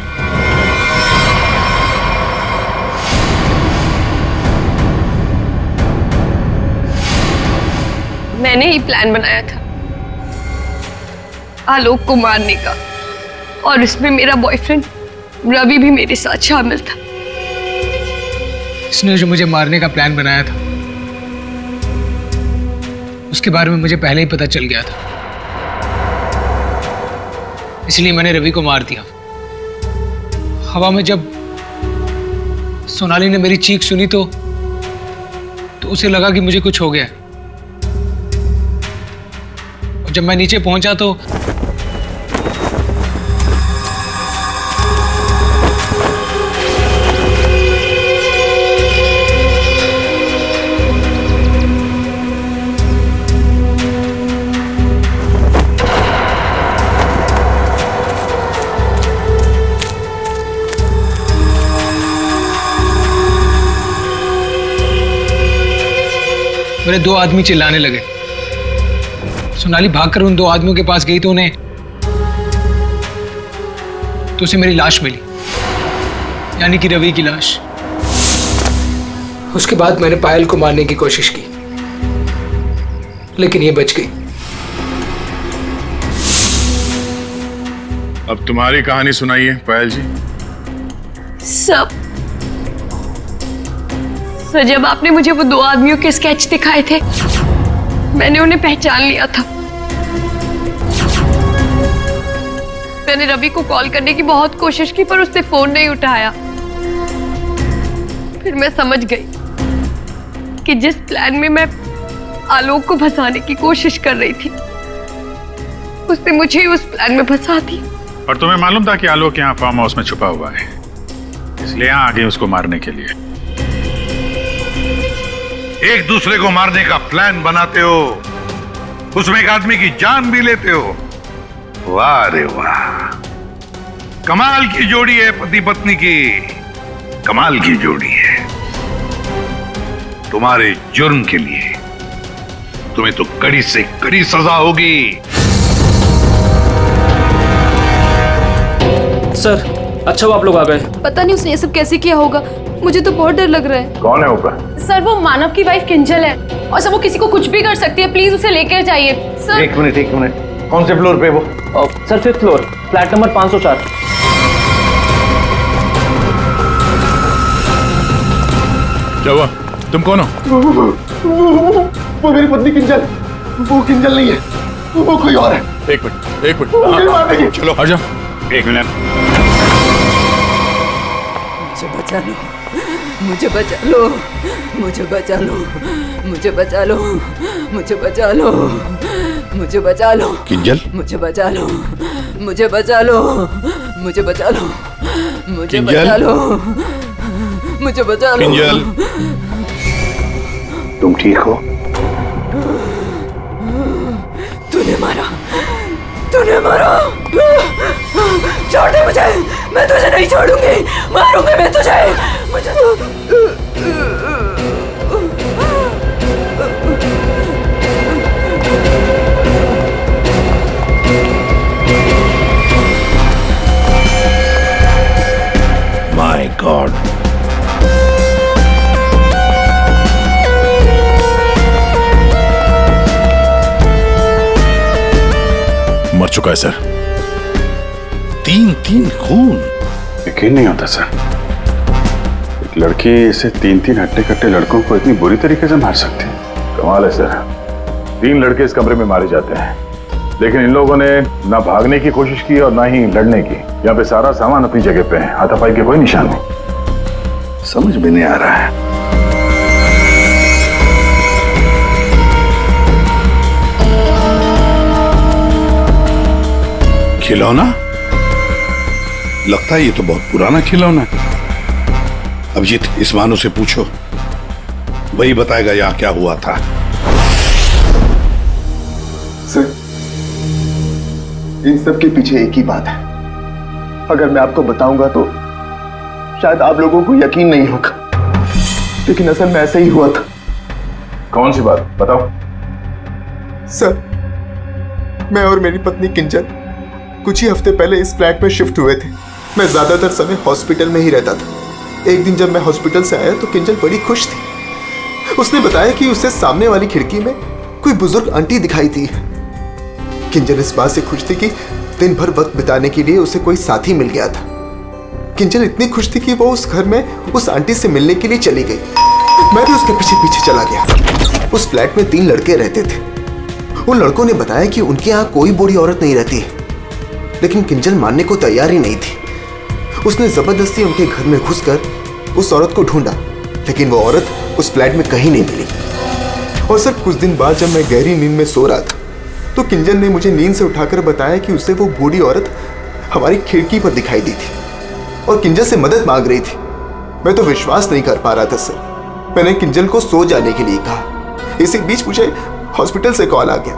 मैंने ही प्लान बनाया था आलोक को मारने का, और इसमें मेरा बॉयफ्रेंड रवि भी मेरे साथ शामिल था। इसने जो मुझे मारने का प्लान बनाया था उसके बारे में मुझे पहले ही पता चल गया था, इसलिए मैंने रवि को मार दिया। हवा में जब सोनाली ने मेरी चीख सुनी तो उसे लगा कि मुझे कुछ हो गया। और जब मैं नीचे पहुंचा तो मेरे दो आदमी चिल्लाने लगे। सोनाली भागकर उन दो आदमियों के पास गई तो उसे मेरी लाश मिली, यानी कि रवि की लाश। उसके बाद मैंने पायल को मारने की कोशिश की, लेकिन ये बच गई। अब तुम्हारी कहानी सुनाइए पायल जी। सर, जब आपने मुझे वो दो आदमियों के स्केच दिखाए थे, मैंने उन्हें पहचान लिया था। मैंने रवि को कॉल करने की बहुत कोशिश की पर उसने फोन नहीं उठाया। फिर मैं समझ गई कि जिस प्लान में मैं आलोक को फंसाने की कोशिश कर रही थी, उसने मुझे ही उस प्लान में फंसा दी। और तुम्हें मालूम था कि आलोक यहाँ फार्म हाउस में छुपा हुआ है, इसलिए यहाँ आ गए उसको मारने के लिए। एक दूसरे को मारने का प्लान बनाते हो, उसमें एक आदमी की जान भी लेते हो। वाह रे वाह, कमाल की जोड़ी है पति पत्नी की, कमाल की जोड़ी है। तुम्हारे जुर्म के लिए तुम्हें तो कड़ी से कड़ी सजा होगी। सर, अच्छा वो आप लोग आ गए। पता नहीं उसने ये सब कैसे किया होगा, मुझे तो बहुत डर लग रहा है। कौन है ऊपर? सर, वो मानव की वाइफ किंजल है, और सर वो किसी को कुछ भी कर सकती है। प्लीज उसे लेकर जाइए सर। एक मिनट, कौन से फ्लोर पे वो? Sir 5th floor, flat number 504। क्या हुआ? तुम कौन हो? वो मेरी पत्नी किंजल। वो किंजल नहीं है, वो कोई और है। एक मिनट, चलो आ जाओ। एक मिनट, मुझे बचा लो, मुझे बचा लो, मुझे बचा लो, मुझे बचा लो, मुझे बचा लो, मुझे बचा लो। किंजल, मुझे बचा लो, मुझे बचा लो, मुझे बचा लो, मुझे बचा लो, मुझे बचा लो। किंजल, तुम ठीक हो? तूने मारा, तूने मारा। छोड़ दे मुझे, मैं तुझे नहीं छोड़ूंगी, मारूंगी मैं तुझे। मुझे माय गॉड, मर चुका है सर। 3 खून। यकीन नहीं होता सर, एक लड़की इसे 3 हट्टे कट्टे लड़कों को इतनी बुरी तरीके से मार सकती है। कमाल है सर। 3 लड़के इस कमरे में मारे जाते हैं, लेकिन इन लोगों ने ना भागने की कोशिश की और ना ही लड़ने की। यहाँ पे सारा सामान अपनी जगह पे है, हाथापाई के कोई निशान नहीं। समझ में नहीं आ रहा है। खिलौना? लगता है ये तो बहुत पुराना खिलौना है। अभिजीत, इस मानो से पूछो, वही बताएगा यहाँ क्या हुआ था। सर, इन सब के पीछे एक ही बात है। अगर मैं आपको बताऊंगा तो शायद आप लोगों को यकीन नहीं होगा, लेकिन असल में ऐसा ही हुआ था। कौन सी बात बताओ। सर, मैं और मेरी पत्नी किंजल कुछ ही हफ्ते पहले इस फ्लैट में शिफ्ट हुए थे। मैं ज्यादातर समय हॉस्पिटल में ही रहता था। एक दिन जब मैं हॉस्पिटल से आया तो किंजल बड़ी खुश थी। उसने बताया कि उसे सामने वाली खिड़की में कोई बुजुर्ग आंटी दिखाई थी। किंजल इस बात से खुश थी कि दिन भर वक्त बिताने के लिए उसे कोई साथी मिल गया था। किंजल इतनी खुश थी कि वो उस घर में उस आंटी से मिलने के लिए चली गई। मैं भी उसके पीछे पीछे चला गया। उस फ्लैट में 3 लड़के रहते थे। उन लड़कों ने बताया कि उनके यहाँ कोई बूढ़ी औरत नहीं रहती है, लेकिन किंजल मानने को तैयार ही नहीं थी। उसने जबरदस्ती उनके घर में घुसकर उस औरत को ढूंढा, लेकिन वो औरत उस फ्लैट में कहीं नहीं मिली। और सर, कुछ दिन बाद जब मैं गहरी नींद में सो रहा था तो किंजल ने मुझे नींद से उठाकर बताया कि उसे वो बूढ़ी औरत हमारी खिड़की पर दिखाई दी थी और किंजल से मदद मांग रही थी। मैं तो विश्वास नहीं कर पा रहा था सर। मैंने किंजल को सो जाने के लिए कहा। इसी बीच मुझे हॉस्पिटल से कॉल आ गया।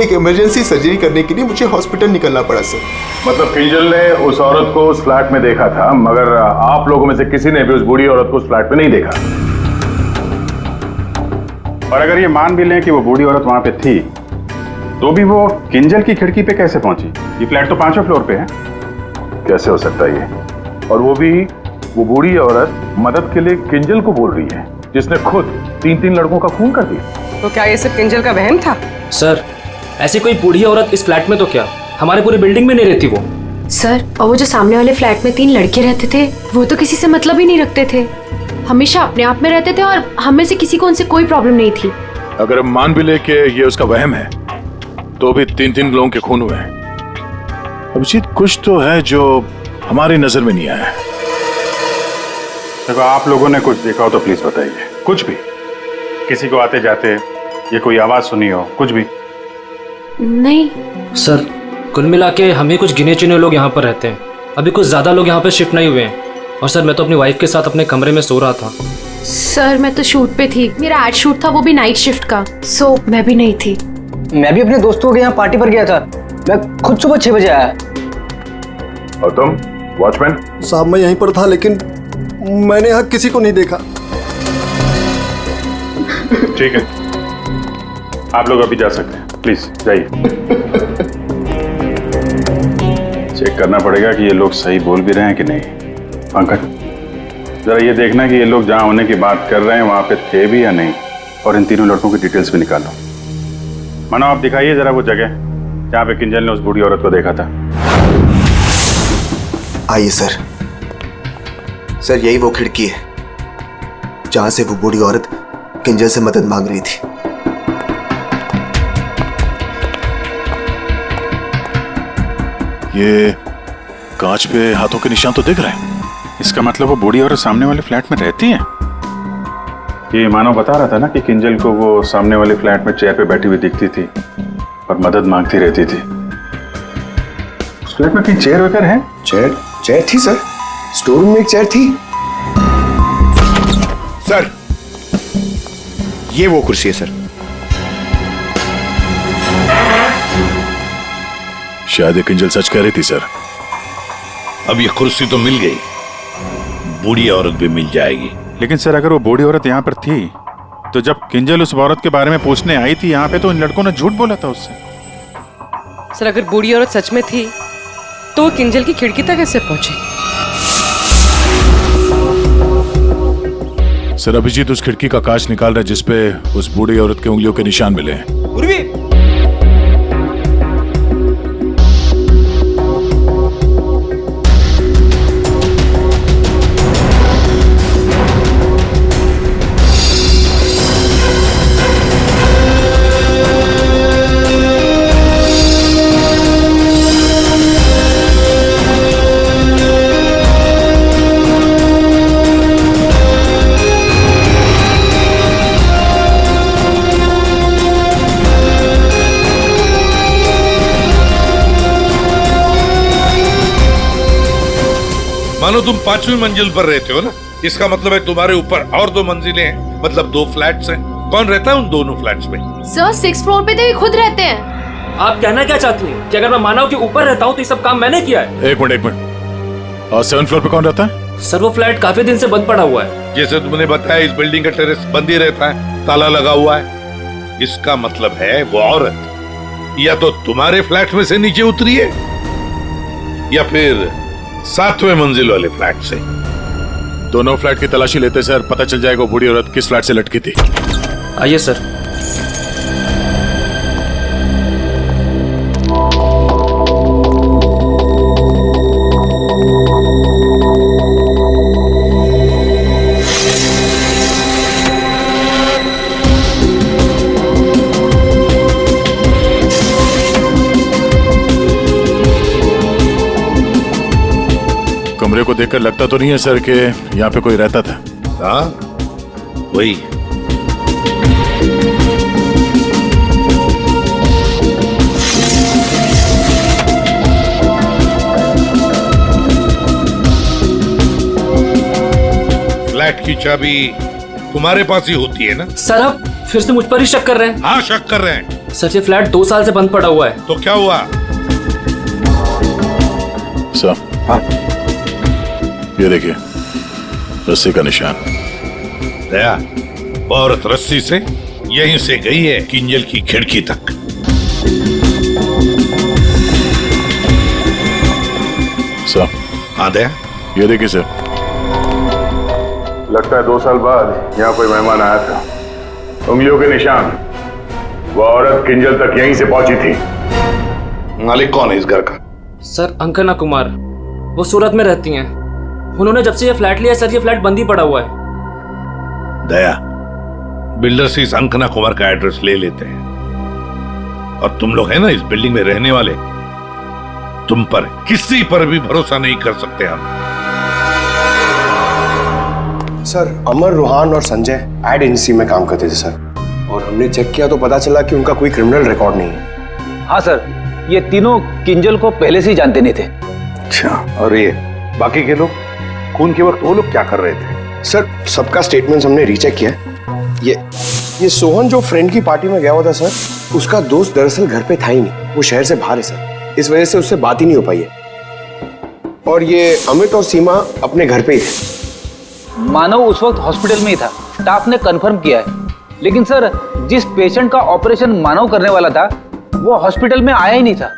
एक इमरजेंसी सर्जरी करने के लिए मुझे हॉस्पिटल निकलना पड़ा सर। मतलब किंजल ने उस औरत को उस फ्लैट में देखा था, मगर आप लोगों में से किसी ने भी उस बूढ़ी औरत को उस फ्लैट में नहीं देखा। और अगर ये मान भी लें कि वो बूढ़ी औरत वहां पे थी, तो भी वो किंजल की खिड़की पे कैसे पहुंची? ये फ्लैट तो 5वें फ्लोर पे है। कैसे हो सकता है ये? और वो भी वो बूढ़ी औरत मदद के लिए किंजल को बोल रही है, जिसने खुद 3 लड़कों का खून कर दिया। तो क्या ये सब किंजल का वहम था? सर, ऐसी कोई बूढ़ी औरत इस फ्लैट में तो क्या, हमारे पूरी बिल्डिंग में नहीं रहती वो। सर, और वो जो सामने वाले फ्लैट में 3 लड़के रहते थे, वो तो किसी से मतलब ही नहीं रखते थे। हमेशा अपने आप में रहते थे और हम में से किसी को उनसे कोई प्रॉब्लम नहीं थी। अगर हम मान भी ले कि ये उसका वहम है, तो भी 3 लोगों के खून हुए हैं। अभिजीत, कुछ तो है जो हमारी नजर में नहीं आया। देखो, आप लोगों ने कुछ देखा हो तो प्लीज बताइए। कुछ भी, किसी को आते जाते ये कोई आवाज सुनी हो, कुछ भी? नहीं सर, कुल मिला के हम ही कुछ गिने चुने लोग यहाँ पर रहते हैं। अभी कुछ ज्यादा लोग यहाँ पर शिफ्ट नहीं हुए हैं। और सर, मैं तो अपनी वाइफ के साथ अपने कमरे में सो रहा था। सर, मैं तो शूट पे थी। मेरा एड शूट था, वो भी नाइट शिफ्ट का, सो मैं भी नहीं थी। मैं भी अपने दोस्तों के यहाँ पार्टी पर गया था। मैं खुद सुबह 6 बजे आया। और तुम वॉचमैन? साहब, मैं यहीं पर था, लेकिन मैंने यहाँ किसी को नहीं देखा। ठीक है, आप लोग अभी जा सकते हैं। प्लीज जाइए। चेक करना पड़ेगा कि ये लोग सही बोल भी रहे हैं कि नहीं। पंकज, जरा ये देखना कि ये लोग जहां होने की बात कर रहे हैं वहां पे थे भी या नहीं, और इन 3 लड़कों की डिटेल्स भी निकालो। मानो, आप दिखाइए जरा वो जगह जहां पे किंजल ने उस बूढ़ी औरत को देखा था। आइए सर। सर, यही वो खिड़की है जहां से वो बूढ़ी औरत किंजल से मदद मांग रही थी। ये कांच पे हाथों के निशान तो दिख रहे हैं। इसका मतलब वो बूढ़ी औरत सामने वाले फ्लैट में रहती है। ये मानव बता रहा था ना कि किंजल को वो सामने वाले फ्लैट में चेयर पे बैठी हुई दिखती थी और मदद मांगती रहती थी। उस फ्लैट में कहीं चेयर वगैरह है? चेयर थी सर, स्टोर रूम में एक चेयर थी। सर, ये वो कुर्सी है सर। शायद किंजल सच कह रही थी सर। अब ये कुर्सी तो मिल गई, बूढ़ी औरत भी मिल जाएगी। लेकिन सर, अगर वो बूढ़ी औरत यहाँ पर थी, तो जब किंजल उस औरत के बारे में पूछने आई थी यहाँ पे, तो इन लड़कों ने झूठ बोला था उससे। सर, अगर बूढ़ी औरत सच में थी तो वो किंजल की खिड़की तक कैसे पहुंची? सर, अभिजीत उस खिड़की का कांच निकाल रहा है जिसपे उस बूढ़ी औरत के उंगलियों के निशान मिले हैं। मानो तुम 5वीं मंजिल पर रहते हो ना। इसका मतलब है तुम्हारे ऊपर और 2 मंजिलें हैं, मतलब 2 फ्लैट्स हैं। कौन रहता है उन दोनों फ्लैट्स में? सर 6th फ्लोर पे तो ये खुद रहते हैं। आप कहना क्या चाहती हैं कि अगर मैं माना हूं कि ऊपर रहता हूं तो ये सब काम मैंने किया है? एक मिनट। और 7th फ्लोर पे कौन रहता है? सर वो फ्लैट काफी दिन से बंद पड़ा हुआ है। जैसे तुमने बताया इस बिल्डिंग का टेरेस बंद ही रहता है, ताला लगा हुआ है। इसका मतलब है वो औरत या तो तुम्हारे फ्लैट में से नीचे उतरी है या फिर 7वें मंजिल वाले फ्लैट से। दोनों फ्लैट की तलाशी लेते सर, पता चल जाएगा वो बूढ़ी औरत किस फ्लैट से लटकी थी। आइए सर। कमरे को देखकर लगता तो नहीं है सर कि यहाँ पे कोई रहता था। हाँ वही। फ्लैट की चाबी तुम्हारे पास ही होती है ना? सर आप फिर से मुझ पर ही शक कर रहे हैं? हाँ शक कर रहे हैं। सर ये फ्लैट 2 साल से बंद पड़ा हुआ है। तो क्या हुआ? सर हाँ ये देखिए रस्सी का निशान। दया, औरत रस्सी से यहीं से गई है किंजल की खिड़की तक। सर हाँ दया, ये देखिए सर। लगता है 2 साल बाद यहाँ कोई मेहमान आया था। उंगलियों के निशान, वो औरत किंजल तक यहीं से पहुंची थी। मालिक कौन है इस घर का? सर अंकना कुमार, वो सूरत में रहती हैं। उन्होंने जब से ये फ्लैट लिया सर ये फ्लैट बंद ही पड़ा हुआ है। दया, बिल्डर से इस अंकना कुमार का एड्रेस ले लेते हैं। और तुम लोग हैं ना इस बिल्डिंग में रहने वाले, तुम पर किसी पर भी भरोसा नहीं कर सकते हम। सर अमर, रोहान और संजय एड एजेंसी में काम करते थे सर, और हमने चेक किया तो पता चला कि उनका कोई क्रिमिनल रिकॉर्ड नहीं है। हाँ सर, ये तीनों किंजल को पहले से ही जानते नहीं थे। अच्छा, और ये बाकी के लोग खून के वक्त वो लोग क्या कर रहे थे? सर सबका स्टेटमेंट्स हमने रीचेक किया। ये सोहन जो फ्रेंड की पार्टी में गया हुआ था सर, उसका दोस्त दरअसल घर पे था ही नहीं, वो शहर से बाहर है सर, इस वजह से उससे बात ही नहीं हो पाई है। और ये अमित और सीमा अपने घर पे ही थे। मानव उस वक्त हॉस्पिटल में ही था, स्टाफ ने कंफर्म किया है। लेकिन सर जिस पेशेंट का ऑपरेशन मानव करने वाला था वो हॉस्पिटल में आया ही नहीं था।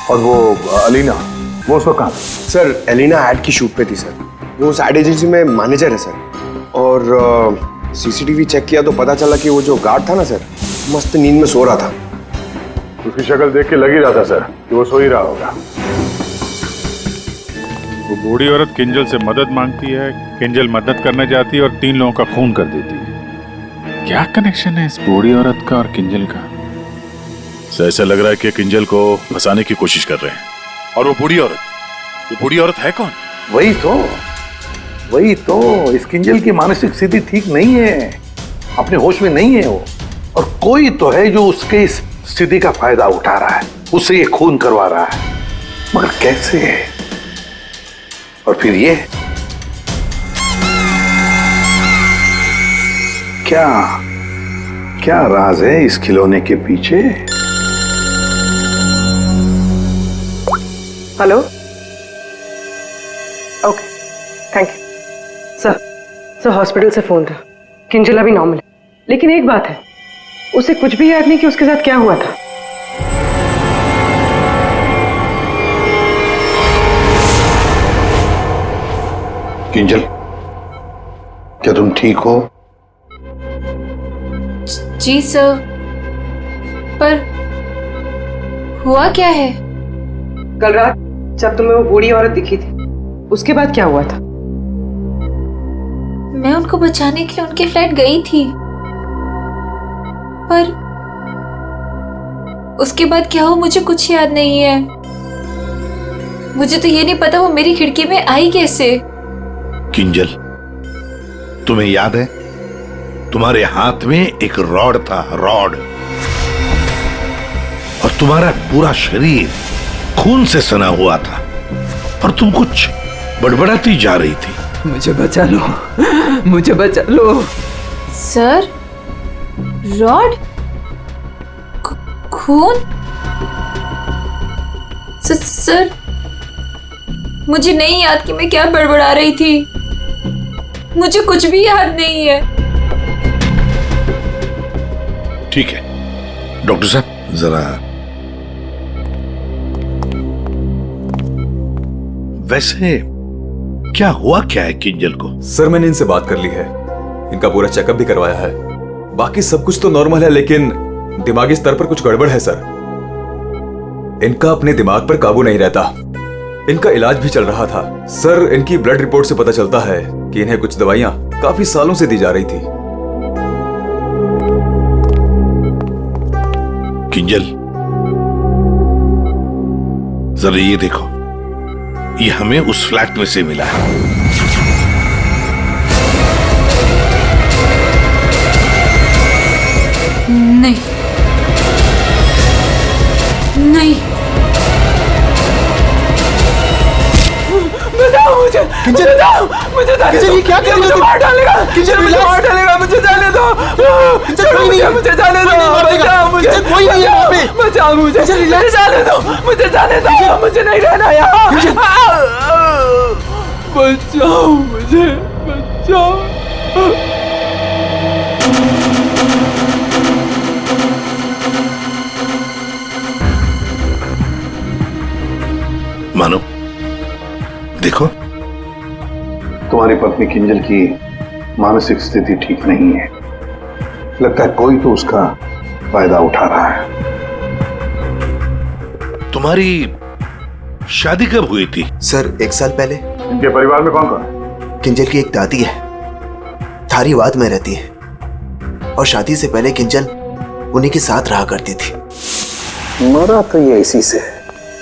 और वो अलीना, वो उसको कहाँ? सर एलिना एड की शूट पे थी सर, वो उस एड एजेंसी में मैनेजर है सर। और सीसीटीवी चेक किया तो पता चला कि वो जो गार्ड था ना सर, मस्त नींद में सो रहा था। उसकी शक्ल देख के लग ही रहा था सर कि वो सो ही रहा होगा। वो बूढ़ी औरत किंजल से मदद मांगती है, किंजल मदद करने जाती है और 3 लोगों का खून कर देती है। क्या कनेक्शन है इस बूढ़ी औरत का और किंजल का? ऐसा लग रहा है कि किंजल को फंसाने की कोशिश कर रहे हैं। और वो बूढ़ी औरत है कौन? वही तो इस किंजल की मानसिक स्थिति ठीक नहीं है, अपने होश में नहीं है वो। और कोई तो है जो उसके इस स्थिति का फायदा उठा रहा है, उससे ये खून करवा रहा है, मगर कैसे? और फिर ये क्या राज है इस खिलौने के पीछे? Hello, okay, thank you. Sir hospital से फोन था, किंजल अभी नॉर्मल है, लेकिन एक बात है, उसे कुछ भी याद नहीं कि उसके साथ क्या हुआ था। किंजल, क्या तुम ठीक हो? जी सर, पर हुआ क्या है? कल रात जब तुम्हें वो बूढ़ी औरत दिखी थी, उसके बाद क्या हुआ था? मैं उनको बचाने के लिए उनके फ्लैट गई थी, पर उसके बाद क्या हुआ मुझे कुछ याद नहीं है। मुझे तो ये नहीं पता वो मेरी खिड़की में आई कैसे। किंजल, तुम्हें याद है तुम्हारे हाथ में एक रॉड था, रॉड, और तुम्हारा पूरा शरीर खून से सना हुआ था, और तुम कुछ बड़बड़ाती जा रही थी। मुझे बचा लो, मुझे बचा लो। सर, रॉड, खून। सर, मुझे नहीं याद कि मैं क्या बड़बड़ा रही थी। मुझे कुछ भी याद नहीं है। ठीक है डॉक्टर साहब, जरा वैसे क्या हुआ क्या है किंजल को? सर मैंने इनसे बात कर ली है, इनका पूरा चेकअप भी करवाया है। बाकी सब कुछ तो नॉर्मल है, लेकिन दिमागी स्तर पर कुछ गड़बड़ है सर। इनका अपने दिमाग पर काबू नहीं रहता। इनका इलाज भी चल रहा था सर। इनकी ब्लड रिपोर्ट से पता चलता है कि इन्हें कुछ दवाइयां काफी सालों से दी जा रही थी। किंजल, जरा ये देखो, ये हमें उस फ्लैट में से मिला है। नहीं, नहीं, बताओ मुझे, बताओ मुझे, किंजल, ये क्या कर रही हो? मुझे मार डालेगा, किंजल, मुझे मार डालेगा, मुझे जाने दो, मुझे जाने दो, बचाओ मुझे, कोई नहीं है यहाँ पे। बचाओ मुझे, मुझे जाने दो, मुझे जाने दो, मुझे नहीं रहना यहाँ। बचाओ मुझे, बचाओ। मानो, देखो, तुम्हारी पत्नी किंजल की मानसिक स्थिति ठीक नहीं है। लगता है कोई तो उसका फायदा उठा रहा है। तुम्हारी शादी कब हुई थी? सर 1 साल पहले। इनके परिवार में कौन कौन है? किंजल की एक दादी है, धारीवाद में रहती है, और शादी से पहले किंजल उन्हीं के साथ रहा करती थी। मरा तो ये इसी से।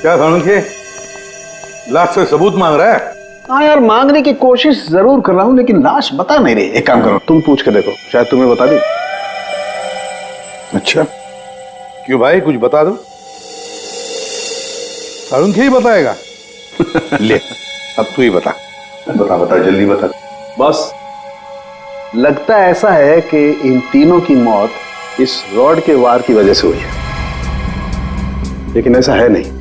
क्या के लाश से सबूत मांग रहा है? हाँ यार, मांगने की कोशिश जरूर कर रहा हूं, लेकिन लाश बता नहीं रही। एक काम करो, तुम पूछ के देखो, शायद तुम्हें बता दी। अच्छा, क्यों भाई, कुछ बता दो। अरुण ही बताएगा। ले, अब तू ही बता। बता जल्दी बता। बस लगता ऐसा है कि इन तीनों की मौत इस रॉड के वार की वजह से हुई है, लेकिन ऐसा है नहीं।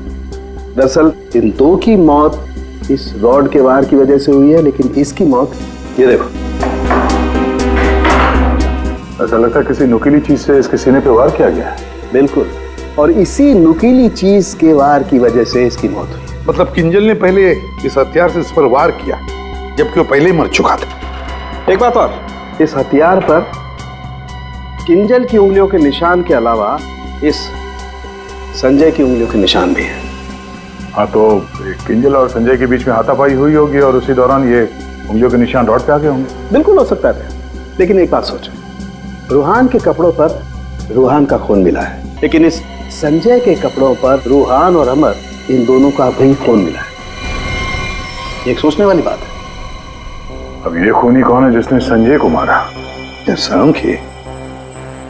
दरअसल इन दो की मौत इस रॉड के वार की वजह से हुई है, लेकिन इसकी मौत, ये देखो, ऐसा लगता है किसी नुकीली चीज से इसके सीने पे वार किया गया है। बिल्कुल, और इसी नुकीली चीज के वार की वजह से इसकी मौत हुई। मतलब किंजल ने पहले इस हथियार से इस पर वार किया, जबकि वो पहले ही मर चुका था। एक बात और, इस हथियार पर किंजल की उंगलियों के निशान के अलावा इस संजय की उंगलियों के निशान भी हैं। हाँ, तो किंजल और संजय के बीच में हाथापाई हुई होगी और उसी दौरान ये उंगलियों के निशान रॉड पे आ गए होंगे। बिल्कुल हो सकता है, लेकिन एक बात सोचो, रूहान के कपड़ों पर रूहान का खून मिला है, लेकिन इस संजय के कपड़ों पर रूहान और अमर, इन दोनों का भी खून मिला है। एक सोचने वाली बात है। अब ये खूनी कौन है जिसने संजय को मारा? के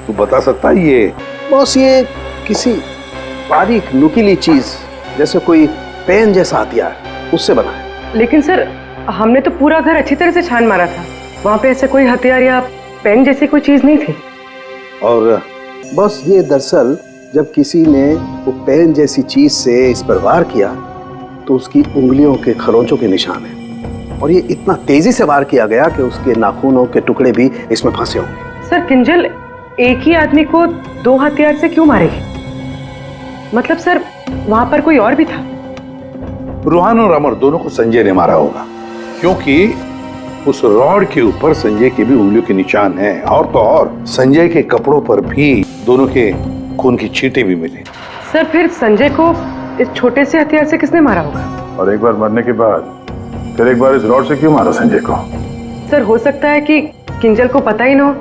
तू बता सकता है? ये बॉस, ये किसी बारीक नुकीली चीज, जैसे कोई पेन जैसा हथियार, उससे बना है। लेकिन सर, हमने तो पूरा घर अच्छी तरह से छान मारा था, वहां पे ऐसे कोई हथियार या पेन जैसी कोई चीज नहीं थी। और बस ये दरअसल जब किसी ने वो पेन जैसी चीज से इस पर वार किया, तो उसकी उंगलियों के खरोंचों के निशान है, और ये इतना तेजी से वार किया गया कि उसके नाखूनों के टुकड़े भी इसमें फंसे होंगे। सर, किंजल एक ही आदमी को 2 हथियार से क्यों मारेगी? मतलब सर, वहां पर कोई और भी था? रूहान और अमर दोनों को संजय ने मारा होगा, क्योंकि उस रॉड के ऊपर संजय के भी उंगलियों के निशान हैं, और तो और संजय के कपड़ों पर भी दोनों के खून की छींटे भी मिले। सर, फिर संजय को इस छोटे से हथियार से किसने मारा होगा? और एक बार मरने के बाद फिर एक बार इस रॉड से क्यों मारा संजय को? सर, हो सकता है कि किंजल को पता ही ना हो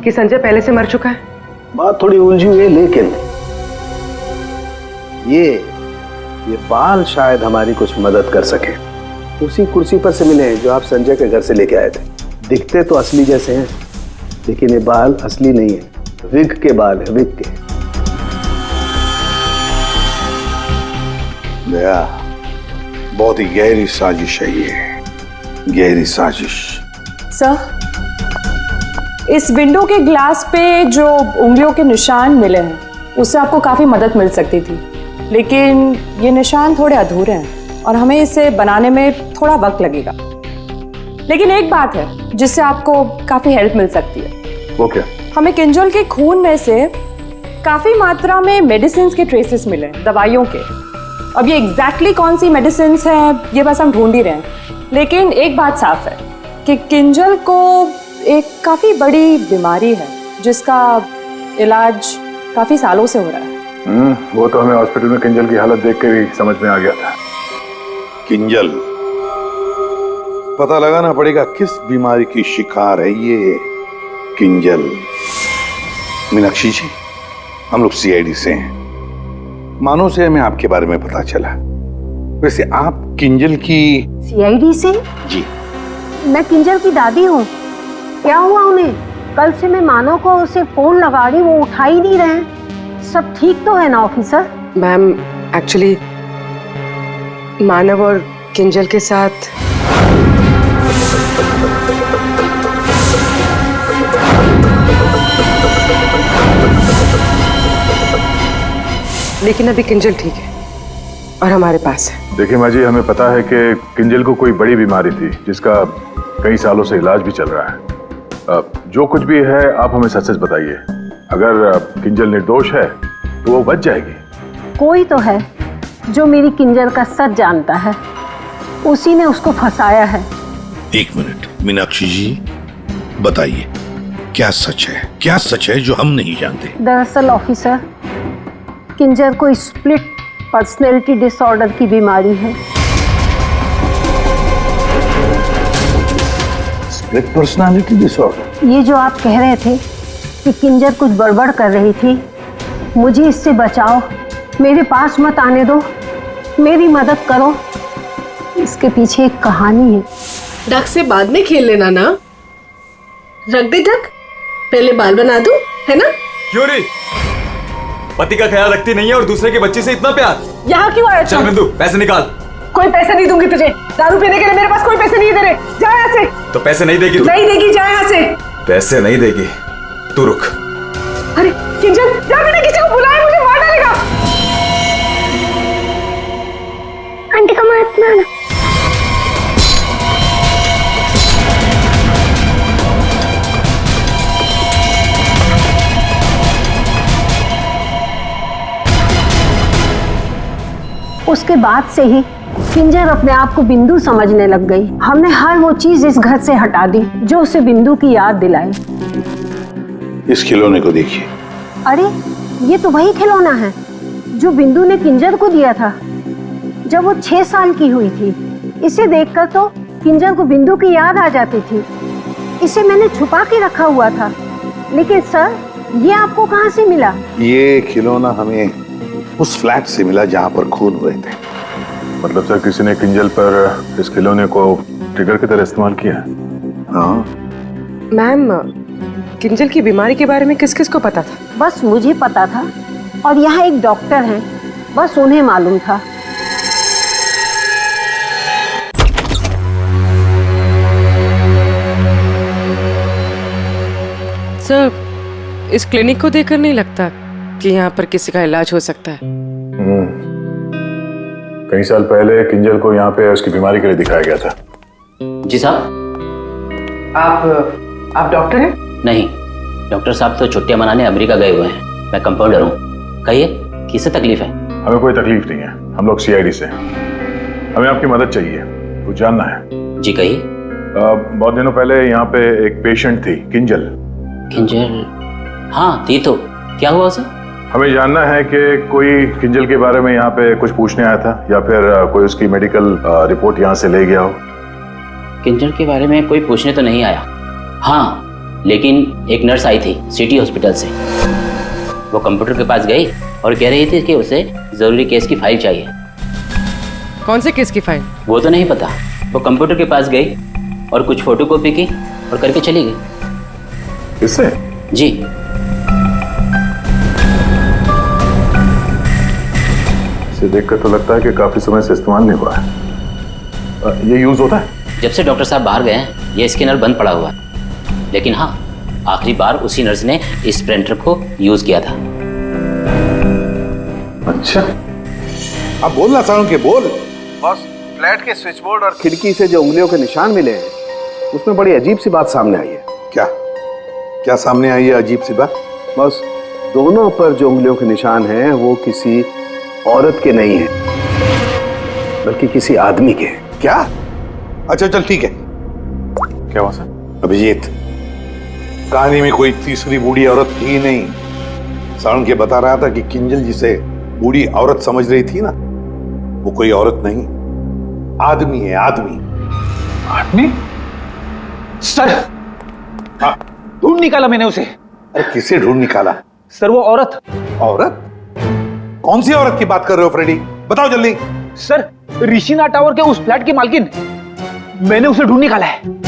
कि संजय पहले से मर चुका है। बात थोड़ी उलझी हुई है, लेकिन ये बाल शायद हमारी कुछ मदद कर सके। उसी कुर्सी पर से मिले हैं जो आप संजय के घर से लेके आए थे। दिखते तो असली जैसे हैं, लेकिन ये बाल असली नहीं है, विग के बाल है, विग के। दया, बहुत ही गहरी साजिश है ये। गहरी साजिश। सर, इस विंडो के ग्लास पे जो उंगलियों के निशान मिले हैं उससे आपको काफ़ी मदद मिल सकती थी, लेकिन ये निशान थोड़े अधूरे हैं और हमें इसे बनाने में थोड़ा वक्त लगेगा। लेकिन एक बात है जिससे आपको काफ़ी हेल्प मिल सकती है। वो क्या? हमें किंजल के खून में से काफ़ी मात्रा में मेडिसिन के ट्रेसेस मिले, दवाइयों के। अब ये एग्जैक्टली कौन सी मेडिसिन हैं ये बस हम ढूंढ ही रहे हैं। लेकिन एक बात साफ है कि किंजल को एक काफ़ी बड़ी बीमारी है जिसका इलाज काफ़ी सालों से हो रहा है। वो तो हमें हॉस्पिटल में किंजल की हालत देख कर ही समझ में आ गया था। किंजल, पता लगाना पड़ेगा किस बीमारी की शिकार है ये किंजल। मीनाक्षी जी, हम लोग सीआईडी से हैं। मानो से हमें आपके बारे में पता चला। वैसे आप किंजल की सीआईडी से? जी। मैं किंजल की दादी हूँ। क्या हुआ उन्हें? कल से मैं मानव को उसे फोन लगा रही, वो उठा ही नहीं रहे। सब ठीक तो है ना ऑफिसर? मैम, एक्चुअली मानव और किंजल के साथ लेकिन अभी किंजल ठीक है और हमारे पास है। देखिए माँ जी, हमें पता है कि किंजल को कोई बड़ी बीमारी थी जिसका कई सालों से इलाज भी चल रहा है। जो कुछ भी है आप हमें सच सच बताइए। अगर किंजल निर्दोष है तो वो बच जाएगी। कोई तो है जो मेरी किंजल का सच जानता है, उसी ने उसको फंसाया है। एक मिनट मीनाक्षी जी, बताइए क्या सच है? क्या सच है जो हम नहीं जानते? दरअसल ऑफिसर, किंजल को स्प्लिट पर्सनैलिटी डिसऑर्डर की बीमारी है। Split personality disorder? ये जो आप कह रहे थे कि किंजल कुछ गड़बड़ कर रही थी, मुझे इससे बचाओ, मेरे पास मत आने दो, मेरी मदद करो। इसके पीछे एक कहानी है। ढक से बाद में खेल लेना ना। रख दे ढक, पहले बाल बना दूं, है ना? क्यों नहीं? पति का ख्याल रखती नहीं है और दूसरे के बच्चे से इतना प्यार। यहाँ क्यों आया? चल बिंदु, पैसे निकाल। कोई पैसे नहीं दूंगी तुझे। दारू पीने के लिए मेरे पास कोई पैसे नहीं दे रहे। जा यहाँ से। तो पैसे नहीं देगी तू? नहीं देगी, जा यहाँ से। पैसे नहीं देगी, तू रुक। अरे किंजल, जा, मैंने किसी को बुलाया, मुझे मार डालेगा। आंटी का मत मारना। उसके बाद से ही किंजल अपने आप को बिंदु समझने लग गई। हमने हर वो चीज इस घर से हटा दी जो उसे बिंदु की याद दिलाई। इस खिलौने को देखिए। अरे ये तो वही खिलौना है जो बिंदु ने किंजल को दिया था जब वो 6 साल की हुई थी। इसे देखकर तो किंजल को बिंदु की याद आ जाती थी। इसे मैंने छुपा के रखा हुआ था। लेकिन सर, ये आपको कहाँ से मिला? ये खिलौना हमें उस फ्लैट से मिला जहाँ पर खून हुए थे। मतलब सर, किसी ने किंजल पर इस खिलौने को ट्रिगर की तरह इस्तेमाल किया है? हाँ। मैम, किंजल की बीमारी के बारे में किस किस को पता था? बस मुझे पता था और यहाँ एक डॉक्टर हैं, बस उन्हें मालूम था। सर, इस क्लिनिक को देखकर नहीं लगता कि यहाँ पर किसी का इलाज हो सकता है। कई साल पहले किंजल को यहाँ पे उसकी बीमारी के लिए दिखाया गया था। जी साहब। आप डॉक्टर हैं? नहीं, डॉक्टर साहब तो छुट्टियां मनाने अमेरिका गए हुए हैं। मैं कंपाउंडर हूँ। कहिए, किससे तकलीफ है? हमें कोई तकलीफ नहीं है, हम लोग सीआईडी से हैं। हमें आपकी मदद चाहिए, कुछ जानना है। जी कहिए। बहुत दिनों पहले यहाँ पे एक पेशेंट थी, किंजल। किंजल? हाँ थी तो, क्या हुआ उसे? हमें जानना है कि कोई किंजल के बारे में यहाँ पे कुछ पूछने आया था या फिर कोई उसकी मेडिकल रिपोर्ट यहाँ से ले गया हो। किंजल के बारे में कोई पूछने तो नहीं आया। हाँ, लेकिन एक नर्स आई थी सिटी हॉस्पिटल से। वो कंप्यूटर के पास गई और कह रही थी कि उसे जरूरी केस की फाइल चाहिए। कौन से केस की फाइल? वो तो नहीं पता। वो कंप्यूटर के पास गई और कुछ फोटोकॉपी की और करके चली गई। इससे? जी। इसे देखकर तो लगता है कि काफी समय से इस्तेमाल नहीं हुआ है। ये यूज होता है? जब से डॉक्टर साहब बाहर गए हैं ये स्कैनर बंद पड़ा हुआ है, लेकिन हाँ आखिरी बार उसी नर्स ने इस प्रिंटर को यूज किया था। अच्छा, अब बोलना साउंड के बोल। बस फ्लैट के स्विच बोर्ड और खिड़की से जो उंगलियों के निशान मिले हैं उसमें बड़ी अजीब सी बात सामने आई है। क्या क्या सामने आई है अजीब सी बात? बस दोनों पर जो उंगलियों के निशान हैं वो किसी औरत के नहीं हैं, बल्कि किसी आदमी के। क्या? अच्छा चल ठीक है। क्या हुआ सर? अभिजीत, कहानी में कोई तीसरी बूढ़ी औरत थी नहीं। साउंड के बता रहा था कि किंजल जिसे बूढ़ी औरत समझ रही थी ना, वो कोई औरत नहीं, आदमी है, आदमी। आदमी? सर, हाँ, ढूंढ निकाला मैंने उसे। अरे किसे ढूंढ निकाला? सर वो औरत। औरत? कौन सी औरत की बात कर रहे हो फ्रेडी? बताओ जल्दी। सर ऋषिना टावर के उस फ्लैट की मालकिन, मैंने उसे ढूंढ निकाला है।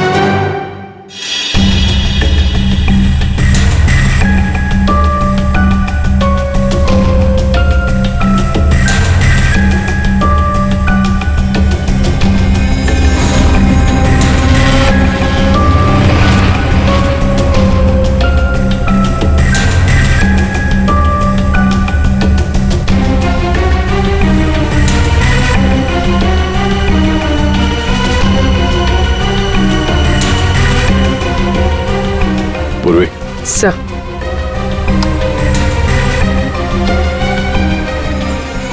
सर,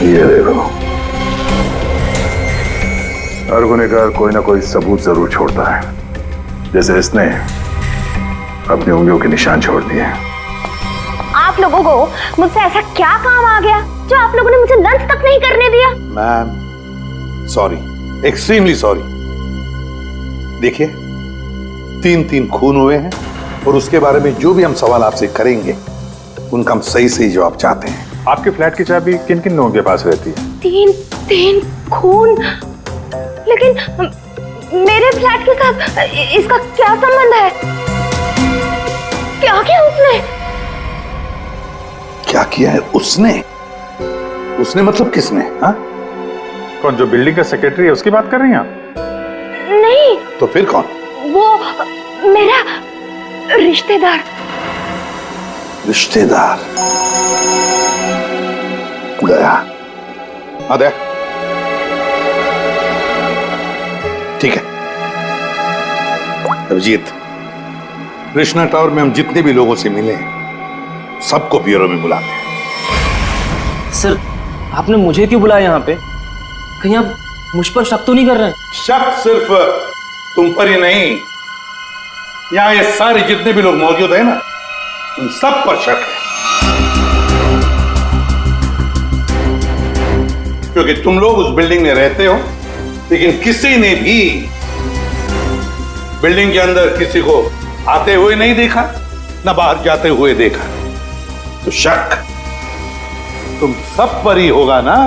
ये देखो, हर गुनहगार कोई ना कोई सबूत जरूर छोड़ता है, जैसे इसने अपनी उंगलियों के निशान छोड़ दिए। आप लोगों को मुझसे ऐसा क्या काम आ गया जो आप लोगों ने मुझे लंच तक नहीं करने दिया? Ma'am sorry, extremely sorry. देखिए, 3 खून हुए हैं और उसके बारे में जो भी हम सवाल आपसे करेंगे उनका हम सही जवाब चाहते हैं। आपके फ्लैट की चाबी किन किन लोगों के पास रहती है? 3 खून, लेकिन मेरे फ्लैट के साथ इसका क्या संबंध है? क्या किया उसने? क्या किया है उसने? उसने मतलब किसने? हाँ? कौन, जो बिल्डिंग का सेक्रेटरी है उसकी बात कर रही हैं आप? नहीं। तो फिर कौन? वो मेरा रिश्तेदार। रिश्तेदार? दया, हाँ दया, ठीक है। अभिजीत, कृष्णा टावर में हम जितने भी लोगों से मिले हैं सबको ब्यूरो में बुलाते हैं। सर आपने मुझे क्यों बुलाया यहाँ पे? कहीं आप मुझ पर शक तो नहीं कर रहे हैं? शक सिर्फ तुम पर ही नहीं, यहाँ ये सारे जितने भी लोग मौजूद हैं ना, उन सब पर शक है, क्योंकि तुम लोग उस बिल्डिंग में रहते हो, लेकिन किसी ने भी बिल्डिंग के अंदर किसी को आते हुए नहीं देखा, ना बाहर जाते हुए देखा। तो शक तुम सब पर ही होगा ना।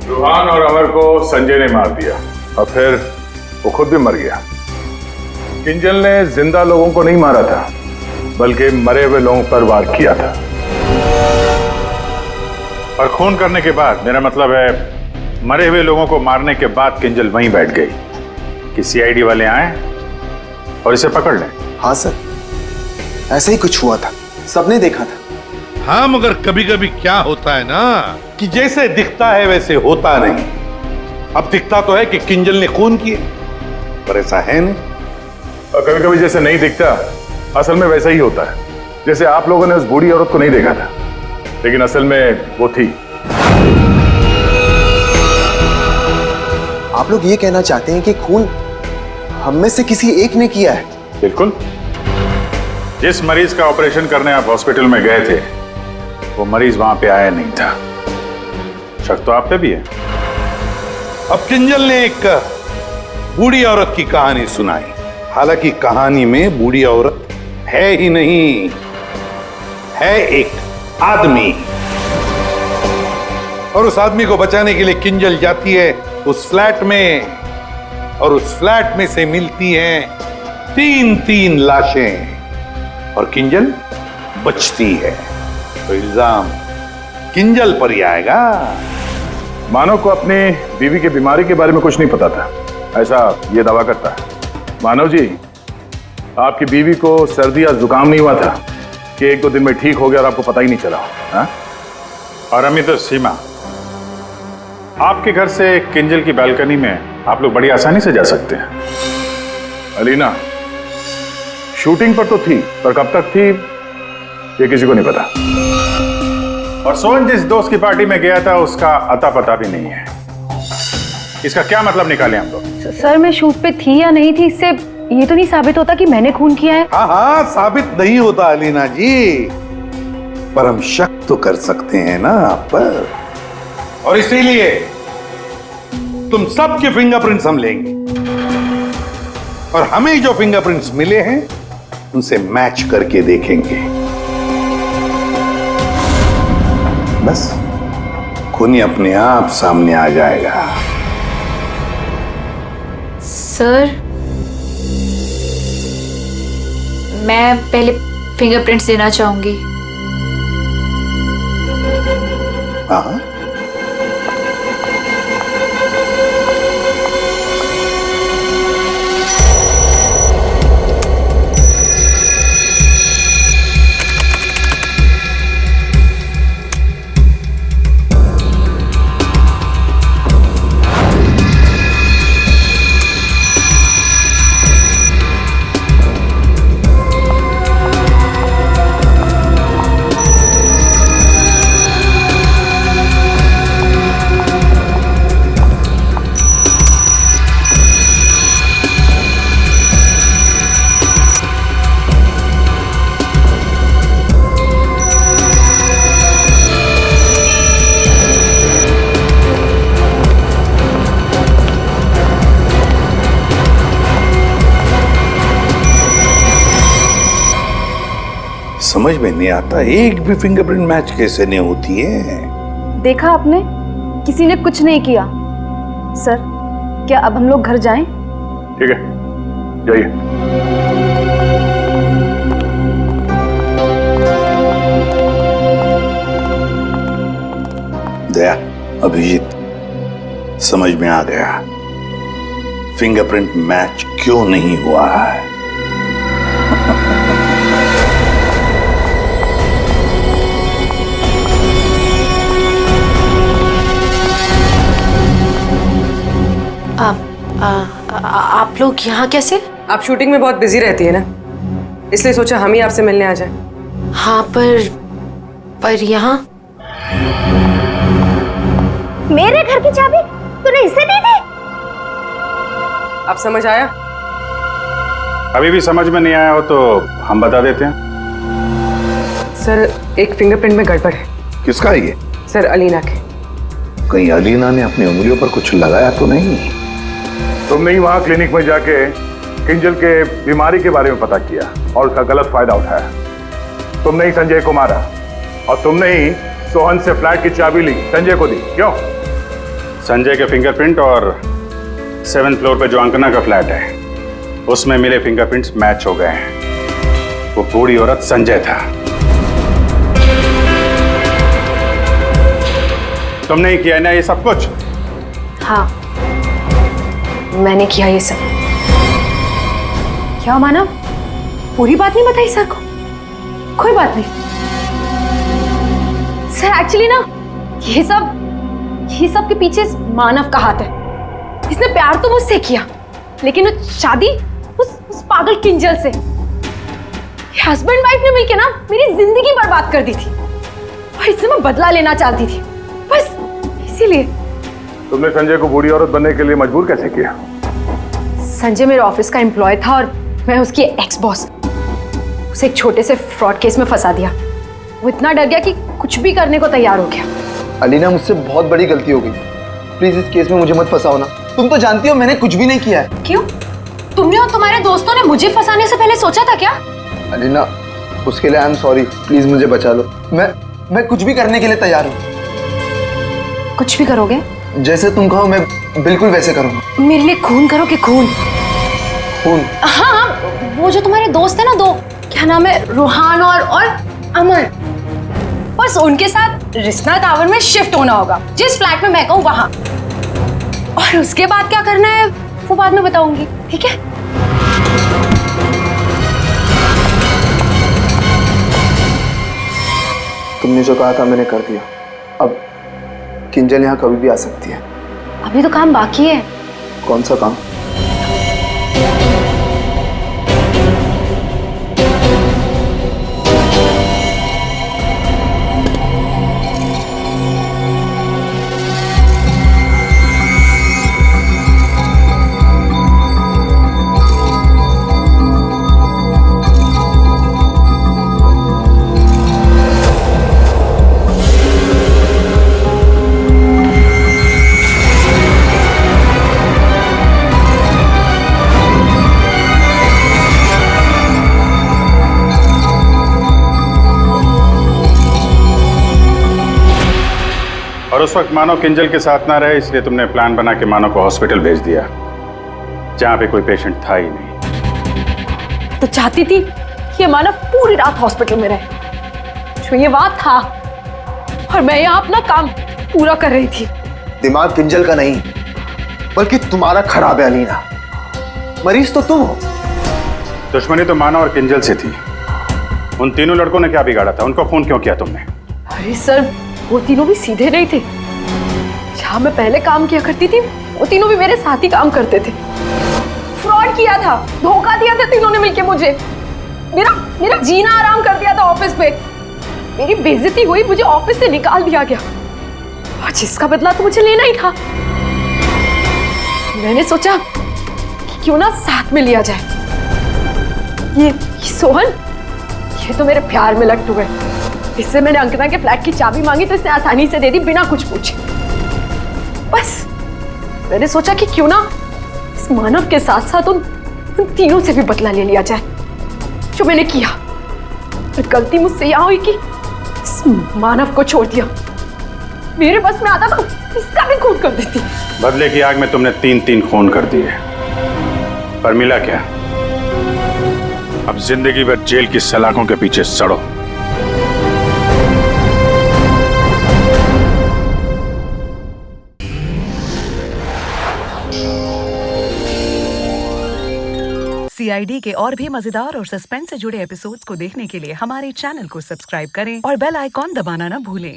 रूहान और अमर को संजय ने मार दिया और फिर वो खुद भी मर गया। किंजल ने जिंदा लोगों को नहीं मारा था, बल्कि मरे हुए लोगों पर वार किया था। और खून करने के बाद, मेरा मतलब है मरे हुए लोगों को मारने के बाद किंजल वहीं बैठ गई कि सीआईडी वाले आए और इसे पकड़ लें। हाँ सर, ऐसा ही कुछ हुआ था, सबने देखा था। हाँ, मगर कभी कभी क्या होता है ना कि जैसे दिखता है वैसे होता नहीं। अब दिखता तो है कि किंजल ने खून किए, पर ऐसा है नहीं। और कभी कभी जैसे नहीं दिखता, असल में वैसा ही होता है। जैसे आप लोगों ने उस बूढ़ी औरत को नहीं देखा था, लेकिन असल में वो थी। आप लोग ये कहना चाहते हैं कि खून हम में से किसी एक ने किया है? बिल्कुल। जिस मरीज का ऑपरेशन करने आप हॉस्पिटल में गए थे, वो मरीज वहां पे आया नहीं था। शक तो आप पे भी है। अब किंजल ने एक बूढ़ी औरत की कहानी सुनाई, हालांकि कहानी में बूढ़ी औरत है ही नहीं, है एक आदमी। और उस आदमी को बचाने के लिए किंजल जाती है उस फ्लैट में, और उस फ्लैट में से मिलती हैं 3 लाशें, और किंजल बचती है। तो इल्जाम किंजल पर ही आएगा। मानव को अपनी बीवी की बीमारी के बारे में कुछ नहीं पता था, ऐसा ये दावा करता है। मानव जी, आपकी बीवी को सर्दी या जुकाम नहीं हुआ था कि 1-2 दिन में ठीक हो गया और आपको पता ही नहीं चला? हाँ? और अमित तो सीमा, आपके घर से किंजल की बालकनी में आप लोग बड़ी आसानी से जा सकते हैं। अलीना शूटिंग पर तो थी, पर कब तक थी ये किसी को नहीं पता। और सोहन जिस दोस्त की पार्टी में गया था उसका अता पता भी नहीं है। इसका क्या मतलब निकाले हम लोग? सर मैं शूट पे थी या नहीं थी, इससे ये तो नहीं साबित होता कि मैंने खून किया है। हाँ हाँ, साबित नहीं होता अलीना जी, पर हम शक तो कर सकते हैं ना आप पर, और इसीलिए तुम सबके फिंगरप्रिंट्स हम लेंगे और हमें जो फिंगरप्रिंट्स मिले हैं उनसे मैच करके देखेंगे। बस खूनी अपने आप सामने आ जाएगा। सर, मैं पहले फिंगरप्रिंट्स देना चाहूंगी। हाँ, समझ में नहीं आता एक भी फिंगरप्रिंट मैच कैसे नहीं होती है। देखा आपने, किसी ने कुछ नहीं किया। सर क्या अब हम लोग घर जाएं? ठीक है, जाइए। दया, अभिजीत, समझ में आ गया फिंगरप्रिंट मैच क्यों नहीं हुआ है। आप लोग यहाँ कैसे? आप शूटिंग में बहुत बिजी रहती है ना, इसलिए सोचा हम ही आपसे मिलने आ जाएं। हाँ, पर यहाँ मेरे घर की चाबी तूने इसे दी थी? अब समझ आया? अभी भी समझ में नहीं आया हो तो हम बता देते हैं। सर एक फिंगरप्रिंट में गड़बड़ है। किसका है ये? सर अलीना के। कहीं अलीना ने अपनी उंगलियों पर कुछ लगाया तो नहीं? तुमने ही वहां क्लिनिक में जाके किंजल के बीमारी के बारे में पता किया और उसका गलत फायदा उठाया। तुमने ही संजय को मारा और तुमने ही सोहन से फ्लैट की चाबी ली, संजय को दी। क्यों? संजय के फिंगरप्रिंट और 7th फ्लोर पे जो अंकना का फ्लैट है उसमें मिले फिंगरप्रिंट्स मैच हो गए हैं। वो बूढ़ी औरत संजय था। तुमने ही किया ना ये सब कुछ? हाँ, मैंने किया ये सब। क्या मानव, पूरी बात नहीं बताई सर को? कोई बात नहीं सर, एक्चुअली ना ये सब के पीछे मानव का हाथ है। इसने प्यार तो मुझसे किया, लेकिन वो शादी उस पागल किंजल से। हस्बैंड वाइफ ने मिलकर ना मेरी जिंदगी बर्बाद कर दी थी और इससे मैं बदला लेना चाहती थी, बस इसीलिए। तुमने संजय को बूढ़ी औरत बनने के लिए मजबूर कैसे किया? संजय मेरे ऑफिस का एम्प्लॉय था और मैं उसकी एक्स बॉस। उसे एक छोटे से फ्रॉड केस में फंसा दिया। वो इतना डर गया कि कुछ भी करने को तैयार हो गया। अलीना, मुझसे बहुत बड़ी गलती हो गई, प्लीज इस केस में मुझे मत फंसाओ ना। तुम तो जानती हो मैंने कुछ भी नहीं किया है। क्यों? तुमने और तुम्हारे दोस्तों ने मुझे फंसाने से पहले सोचा था क्या? अलीना, उसके लिए आई एम सॉरी, प्लीज मुझे बचा लो। मैं कुछ भी करने के लिए तैयार हूँ। कुछ भी करोगे? जैसे तुम कहो मैं बिल्कुल वैसे करूँगा। मेरे लिए खून करोगे? खून? हाँ, वो जो तुम्हारे दोस्त है ना, दो, क्या नाम है, रूहान और अमर, बस उनके साथ रिश्ना टावर में शिफ्ट होना होगा, जिस फ्लैट में मैं कहूँ वहां। और उसके बाद क्या करना है वो बाद में बताऊंगी, ठीक है? तुमने जो कहा था मैंने कर दिया। अब किंजल यहाँ कभी भी आ सकती है। अभी तो काम बाकी है। कौन सा काम? और उस वक्त मानव किंजल के साथ ना रहे, इसलिए तुमने प्लान बना के मानव को हॉस्पिटल भेज दिया जहां पे कोई पेशेंट था ही नहीं। तो चाहती थी कि ये मानव पूरी रात हॉस्पिटल में रहे, जो ये बात था, और मैं यहाँ अपना काम पूरा कर रही थी। दिमाग किंजल का नहीं, बल्कि तुम्हारा खराब है अलीना। मरीज तो तुम हो। दुश्मनी तो मानव और किंजल से थी। उन तीनों लड़कों ने क्या बिगाड़ा था? उनको फोन क्यों किया तुमने? अरे सर, वो तीनों भी सीधे नहीं थे। जहां मैं पहले काम किया करती थी, वो तीनों भी मेरे साथ ही काम करते थे। फ्रॉड किया था, धोखा दिया था तीनों ने मिलके मुझे। मेरा जीना आराम कर दिया था ऑफिस पे। मेरी बेइज्जती हुई, मुझे ऑफिस से निकाल दिया गया, और जिसका बदला तो मुझे लेना ही था। मैंने सोचा कि क्यों ना साथ में लिया जाए। ये सोहन, ये तो मेरे प्यार में लग गए। इससे मैंने अंकिता के फ्लैट की चाबी मांगी तो इसने आसानी से दे दी, बिना कुछ पूछे। बस मैंने सोचा कि क्यों ना इस मानव के साथ साथ उन तीनों से भी बदला ले लिया जाए जो मैंने किया। और गलती मुझसे यहां हुई कि इस मानव को छोड़ दिया। मेरे बस में आता तो इसका भी खून कर देती। बदले की आग में तुमने 3 खून कर दिए, पर मिला क्या? अब जिंदगी भर जेल की सलाखों के पीछे सड़ो। CID के और भी मजेदार और सस्पेंस से जुड़े एपिसोड्स को देखने के लिए हमारे चैनल को सब्सक्राइब करें और बेल आइकॉन दबाना ना भूलें।